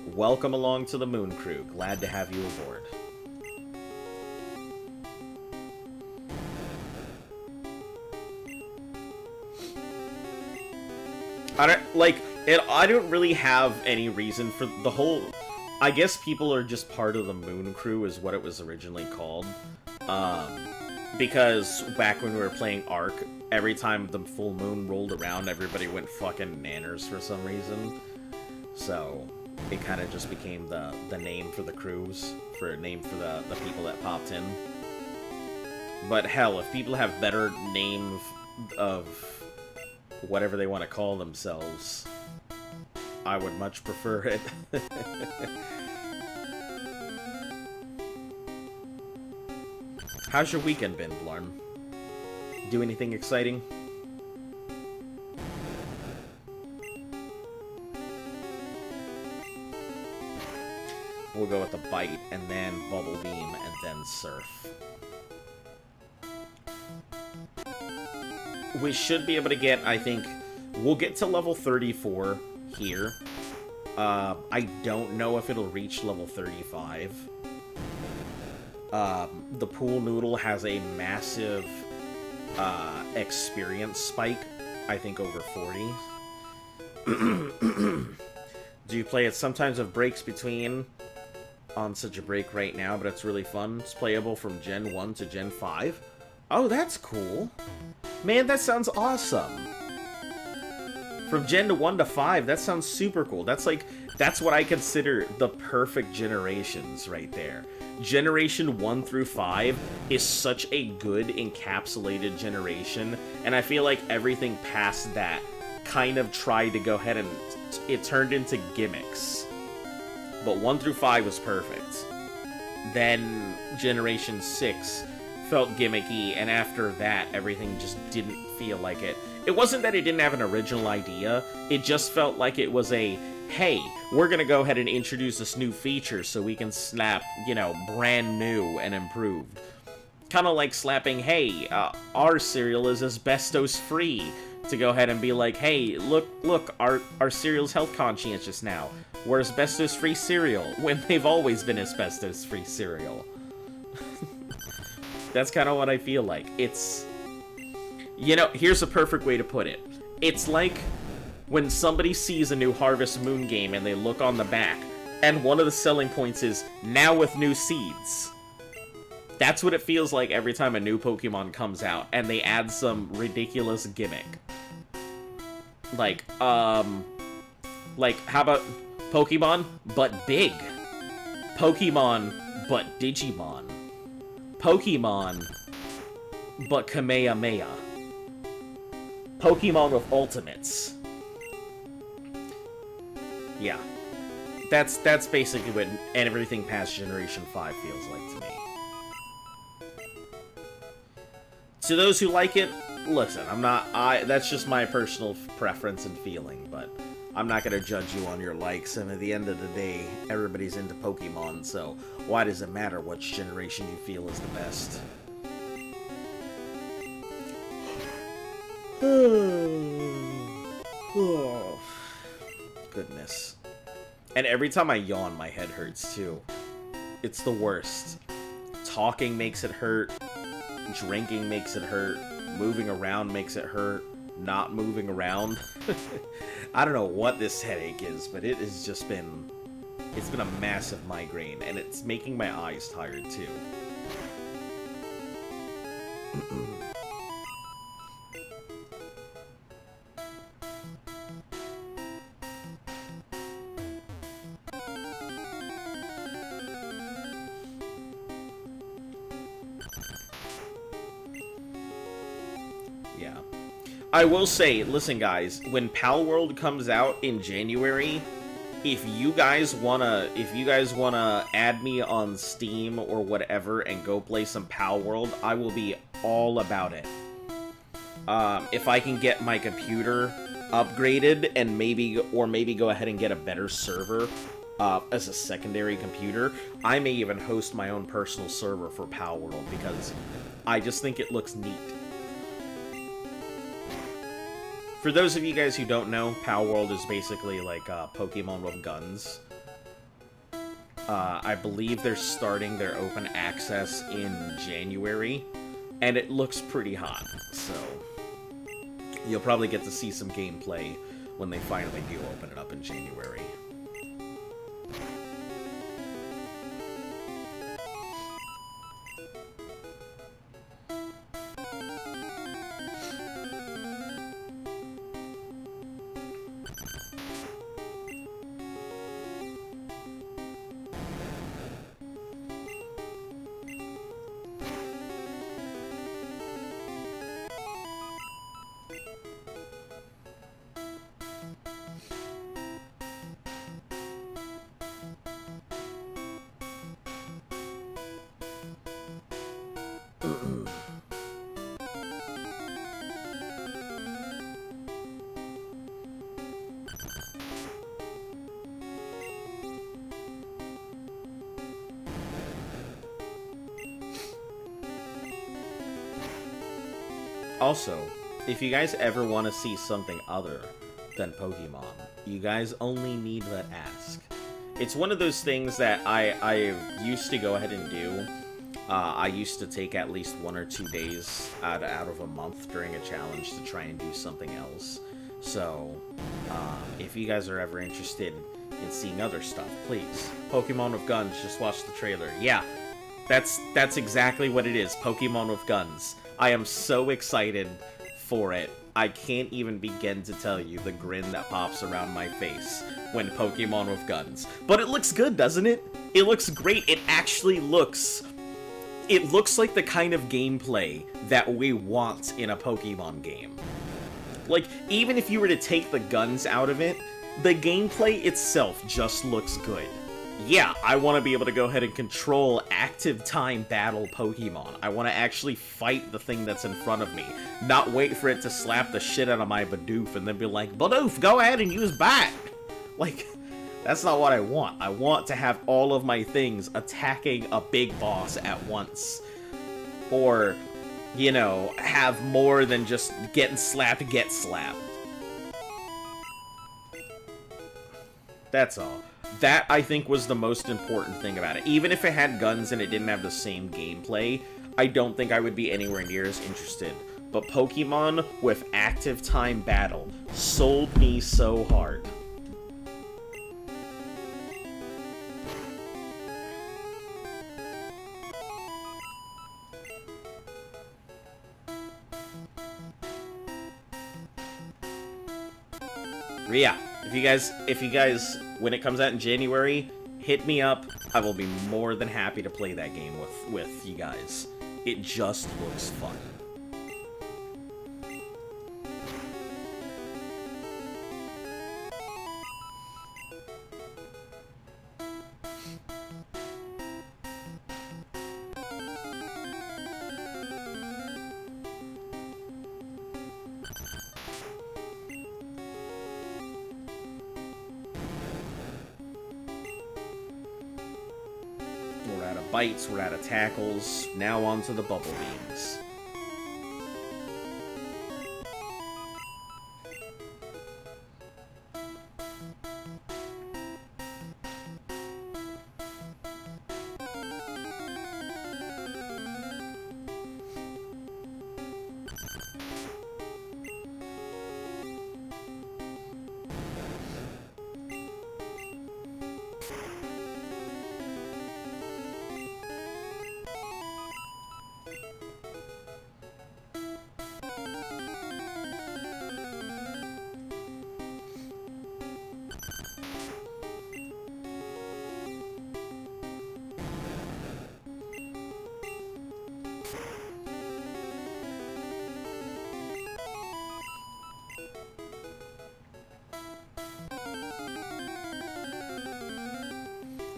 But welcome along to the Moon Crew. Glad to have you aboard. I don't really have any reason for the whole... I guess people are just part of the Moon Crew is what it was originally called. Because back when we were playing Ark, every time the full moon rolled around, everybody went fucking nanners for some reason. So it kind of just became the name for the crews, for a name for the people that popped in. But hell, if people have better names of whatever they want to call themselves, I would much prefer it. How's your weekend been, Blarn? Do anything exciting? We'll go with the Bite, and then Bubble Beam, and then Surf. We should be able to get, I think, we'll get to level 34 here. I don't know if it'll reach level 35. The Pool Noodle has a massive experience spike, I think over 40. Do you play it sometimes with breaks between? On such a break right now, but it's really fun. It's playable from Gen 1 to Gen 5. Oh, that's cool. Man, that sounds awesome. From Gen 1 to 5, that sounds super cool. That's what I consider the perfect generations right there. Generation 1 through 5 is such a good encapsulated generation, and I feel like everything past that kind of tried to go ahead and it turned into gimmicks. But 1 through 5 was perfect. Then Generation 6 felt gimmicky, and after that, everything just didn't feel like it. It wasn't that it didn't have an original idea, it just felt like it was a, hey, we're gonna go ahead and introduce this new feature so we can slap, you know, brand new and improved. Kind of like slapping, hey, our cereal is asbestos free, to go ahead and be like, hey, look, our cereal's health conscientious now. We're asbestos free cereal, when they've always been asbestos free cereal. That's kind of what I feel like. It's, you know, here's a perfect way to put it. It's like when somebody sees a new Harvest Moon game and they look on the back, and one of the selling points is, now with new seeds. That's what it feels like every time a new Pokemon comes out, and they add some ridiculous gimmick. Like, how about Pokemon, but big? Pokemon, but Digimon. Pokemon, but Kamehameha. Pokemon with ultimates. Yeah. That's basically what everything past Generation 5 feels like to me. To those who like it, listen, that's just my personal preference and feeling, but I'm not gonna judge you on your likes, and at the end of the day, everybody's into Pokemon, so why does it matter which generation you feel is the best? Oh, goodness. And every time I yawn, my head hurts, too. It's the worst. Talking makes it hurt. Drinking makes it hurt. Moving around makes it hurt. Not moving around. I don't know what this headache is, but it has just been... It's been a massive migraine, and it's making my eyes tired, too. Yeah. I will say, listen guys, when Pal World comes out in January, if you guys wanna add me on Steam or whatever and go play some Pal World, I will be all about it. If I can get my computer upgraded and maybe go ahead and get a better server as a secondary computer, I may even host my own personal server for Pal World because I just think it looks neat. For those of you guys who don't know, Pal World is basically like Pokemon with guns. I believe they're starting their open access in January, and it looks pretty hot, so you'll probably get to see some gameplay when they finally do open it up in January. Also, if you guys ever want to see something other than Pokemon, you guys only need to ask. It's one of those things that I used to go ahead and do. I used to take at least 1 or 2 days out of a month during a challenge to try and do something else. So, if you guys are ever interested in seeing other stuff, please. Pokemon with guns, just watch the trailer. Yeah, that's exactly what it is, Pokemon with guns. I am so excited for it. I can't even begin to tell you the grin that pops around my face when Pokemon with guns. But it looks good, doesn't it? It looks great. It actually looks... It looks like the kind of gameplay that we want in a Pokemon game. Like, even if you were to take the guns out of it, the gameplay itself just looks good. Yeah, I want to be able to go ahead and control active time battle Pokemon. I want to actually fight the thing that's in front of me, not wait for it to slap the shit out of my Bidoof and then be like, Bidoof, go ahead and use Bat! Like, that's not what I want. I want to have all of my things attacking a big boss at once. Or, you know, have more than just getting slapped, get slapped. That's all. That, I think, was the most important thing about it. Even if it had guns and it didn't have the same gameplay, I don't think I would be anywhere near as interested. But Pokemon with active time battle sold me so hard. But yeah, if you guys, when it comes out in January, hit me up. I will be more than happy to play that game with you guys. It just looks fun. We're out of bites, we're out of tackles, now on to the bubble beams.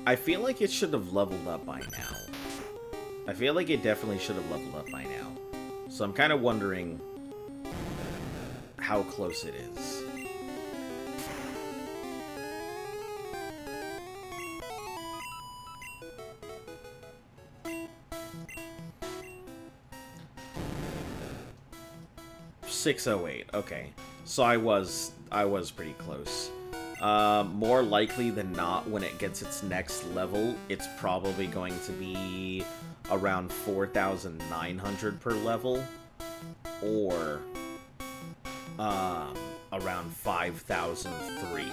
I feel like it should have leveled up by now. I feel like it definitely should have leveled up by now. So I'm kind of wondering how close it is. .608. Okay, so I was pretty close. More likely than not, when it gets its next level, it's probably going to be around 4,900 per level, or around 5,003.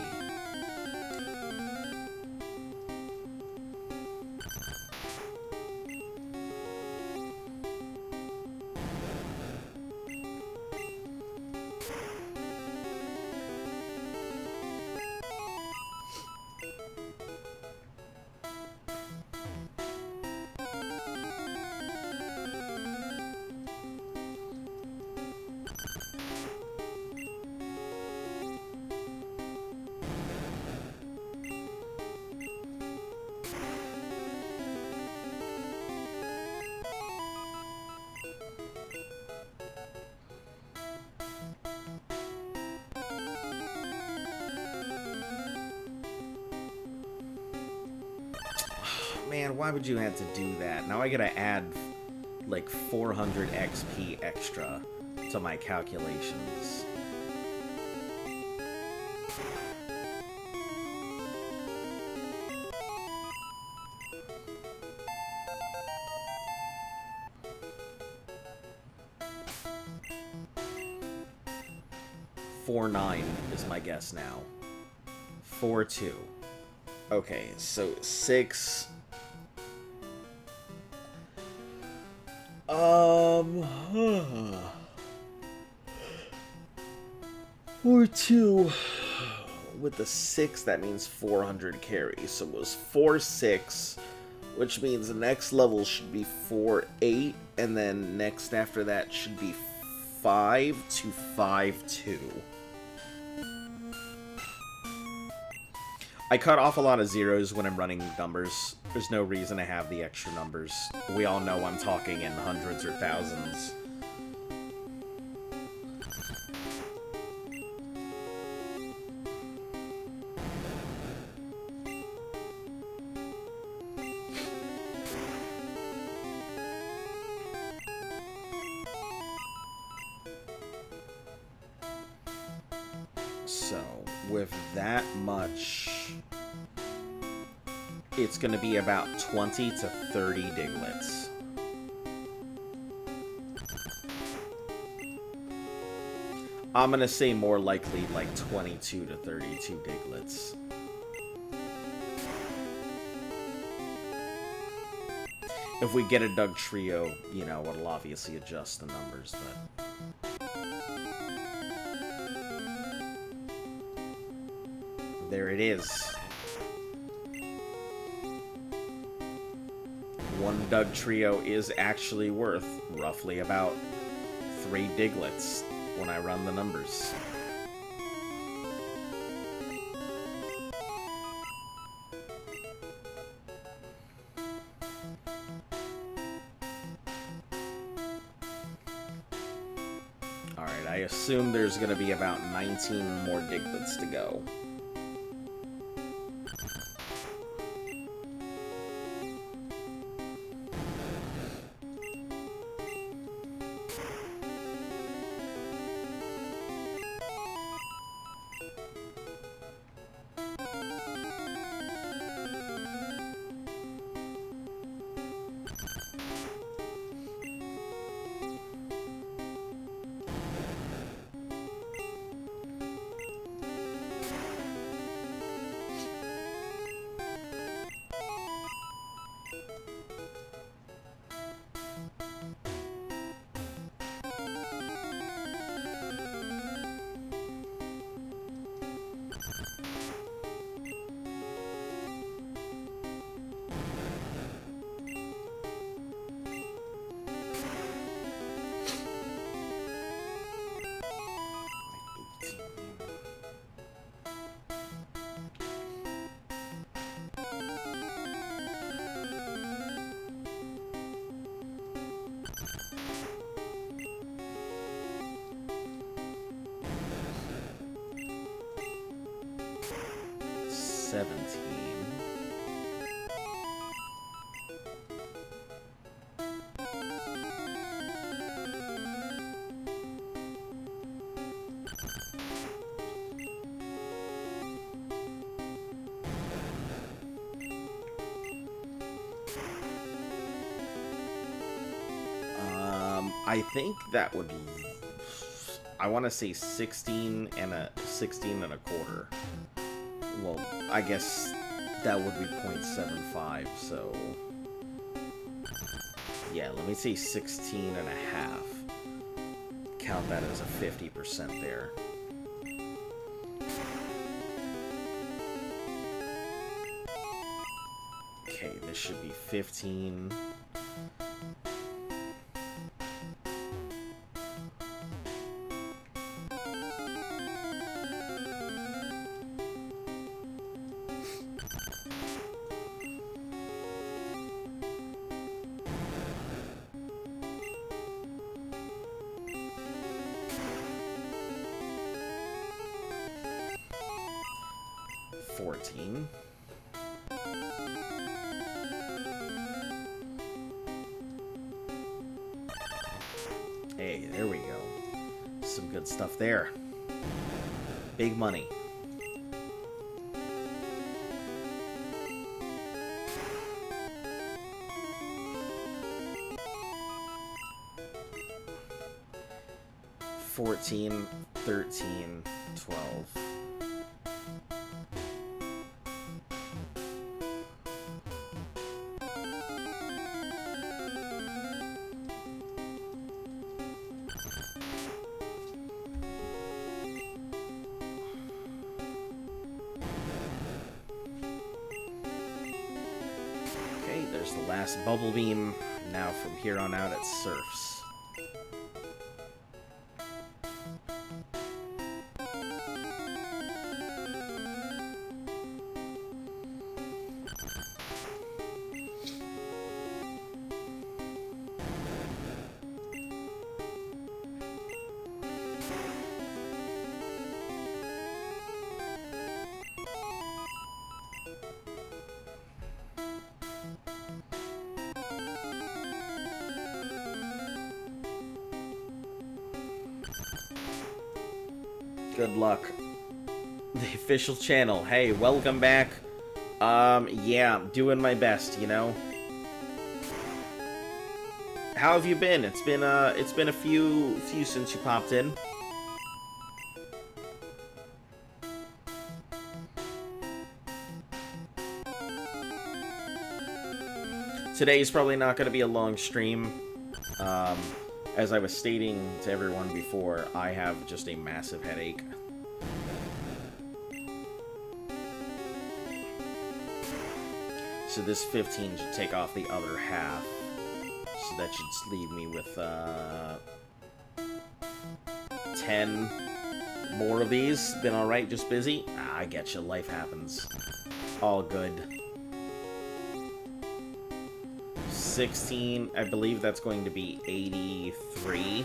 Man, why would you have to do that? Now I gotta add, like, 400 XP extra to my calculations. .49 is my guess now. 4.2. Okay, so 6... 4.2 with the 6, that means 400 carry. So it was 4.6, which means the next level should be 4.8, and then next after that should be 5 to 5.2. I cut off a lot of zeros when I'm running numbers. There's no reason to have the extra numbers. We all know I'm talking in hundreds or thousands. So, with that much, it's going to be about 20 to 30 Digletts. I'm going to say more likely like 22 to 32 Digletts. If we get a Doug Trio, you know, it'll obviously adjust the numbers, but... there it is. One Doug Trio is actually worth roughly about 3 Digletts when I run the numbers. Alright, I assume there's going to be about 19 more Digletts to go. 17. I think that would be, I want to say 16 and a 16 1/4. Well, I guess that would be 0.75, so yeah, let me say 16 1/2. Count that as a 50% there. Okay, this should be 15. Hey, there we go. Some good stuff there. Big money. $14, $13, $12. There's the last bubble beam. Now from here on out it surfs. Good luck. The official channel. Hey, welcome back. Yeah, I'm doing my best, you know. How have you been? It's been a few since you popped in. Today's probably not going to be a long stream. As I was stating to everyone before, I have just a massive headache. So this 15 should take off the other half. So that should leave me with 10 more of these. Been alright, just busy? Ah, I get you, life happens. All good. 16, I believe that's going to be 83.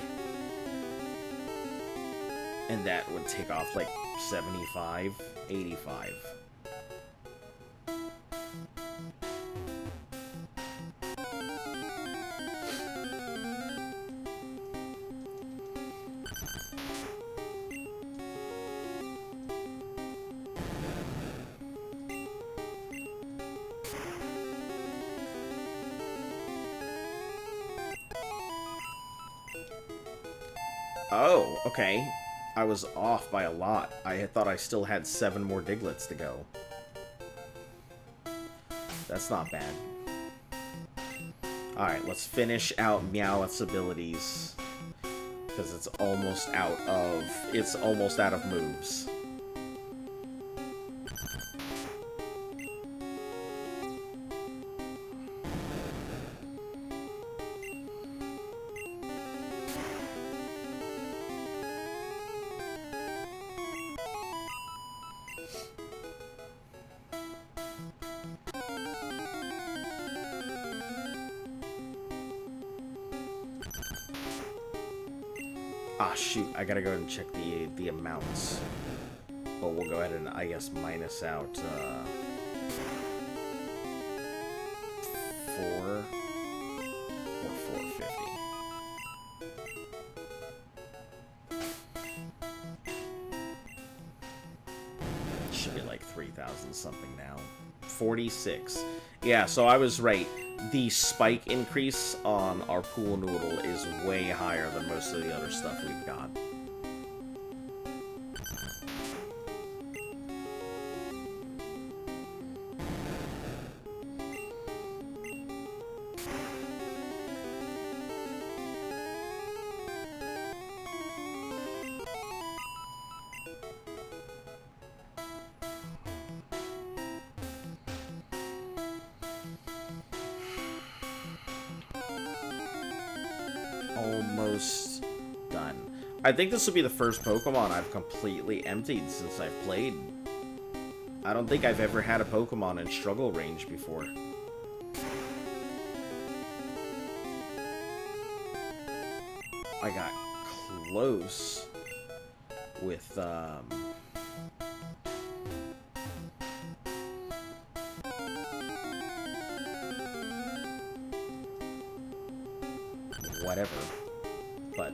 And that would take off like 75, 85. Oh, okay. I was off by a lot. I had thought I still had 7 more Diglets to go. That's not bad. Alright, let's finish out Meowth's abilities. Because it's almost out of moves. Ah, shoot. I gotta go and check the amounts. But we'll go ahead and, I guess, minus out 4 or 450. Should be like 3,000 something now. 46. Yeah, so I was right. The spike increase on our pool noodle is way higher than most of the other stuff we've got. Almost done. I think this will be the first Pokemon I've completely emptied since I've played. I don't think I've ever had a Pokemon in struggle range before. I got close with, whatever, but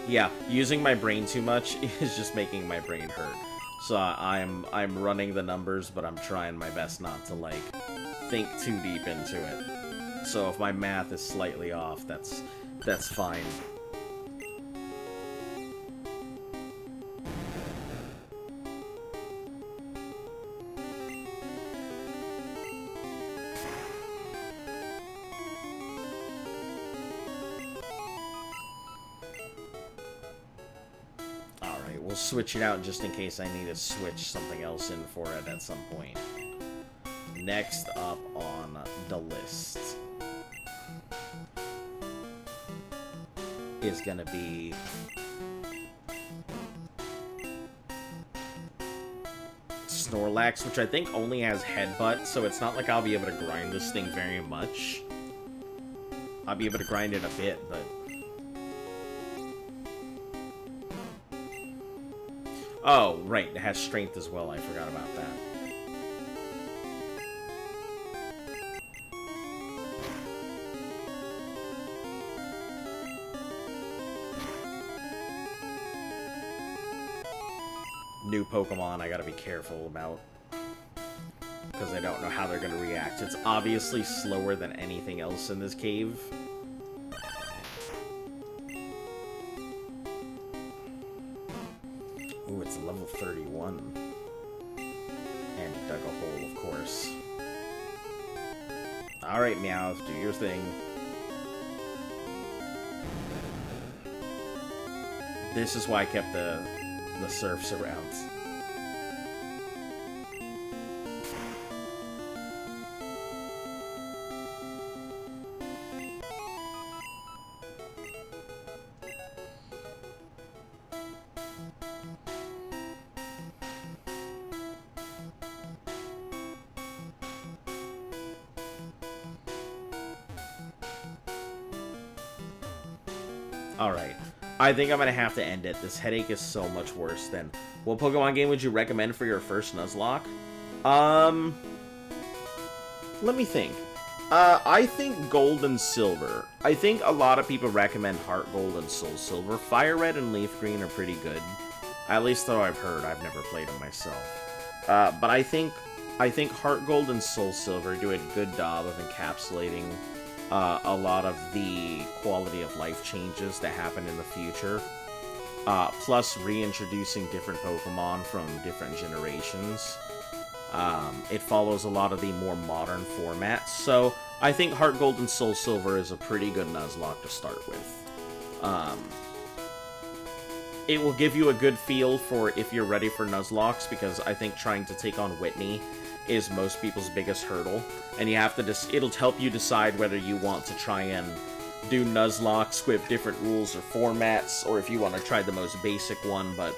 yeah, using my brain too much is just making my brain hurt. So I'm running the numbers, but I'm trying my best not to like think too deep into it. So if my math is slightly off, that's fine. We'll switch it out just in case I need to switch something else in for it at some point. Next up on the list is gonna be Snorlax, which I think only has Headbutt, so it's not like I'll be able to grind this thing very much. I'll be able to grind it a bit, but... Oh, right, it has Strength as well, I forgot about that. New Pokemon I gotta be careful about, because I don't know how they're gonna react. It's obviously slower than anything else in this cave. Ooh, it's level 31. And dug a hole, of course. Alright, Meowth, do your thing. This is why I kept the surfs around. Alright. I think I'm gonna have to end it. This headache is so much worse than... What Pokemon game would you recommend for your first Nuzlocke? Let me think. I think Gold and Silver. I think a lot of people recommend Heart Gold and Soul Silver. Fire Red and Leaf Green are pretty good. At least though I've heard. I've never played them myself. But I think Heart Gold and Soul Silver do a good job of encapsulating a lot of the quality of life changes that happen in the future. Plus reintroducing different Pokemon from different generations. It follows a lot of the more modern formats, so I think Heart Gold and Soul Silver is a pretty good Nuzlocke to start with. It will give you a good feel for if you're ready for Nuzlockes, because I think trying to take on Whitney is most people's biggest hurdle, and you have to it'll help you decide whether you want to try and do Nuzlocke with different rules or formats, or if you want to try the most basic one, but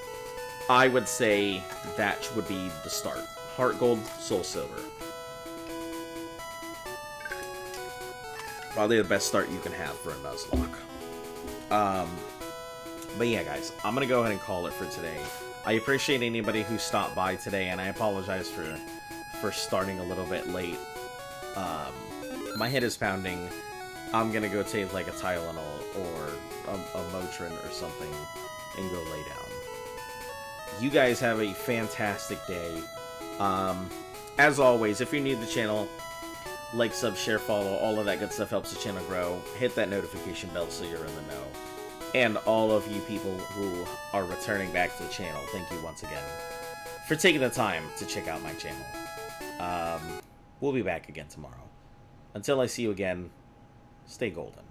I would say that would be the start. Heart Gold, Soul Silver. Probably the best start you can have for a Nuzlocke. But yeah, guys, I'm gonna go ahead and call it for today. I appreciate anybody who stopped by today, and I apologize for starting a little bit late. My head is pounding. I'm gonna go take like a Tylenol or a Motrin or something and go lay down. You guys have a fantastic day. As always, if you're new to the channel, like, sub, share, follow, all of that good stuff helps the channel grow. Hit that notification bell so you're in the know. And all of you people who are returning back to the channel, thank you once again for taking the time to check out my channel. We'll be back again tomorrow. Until I see you again, stay golden.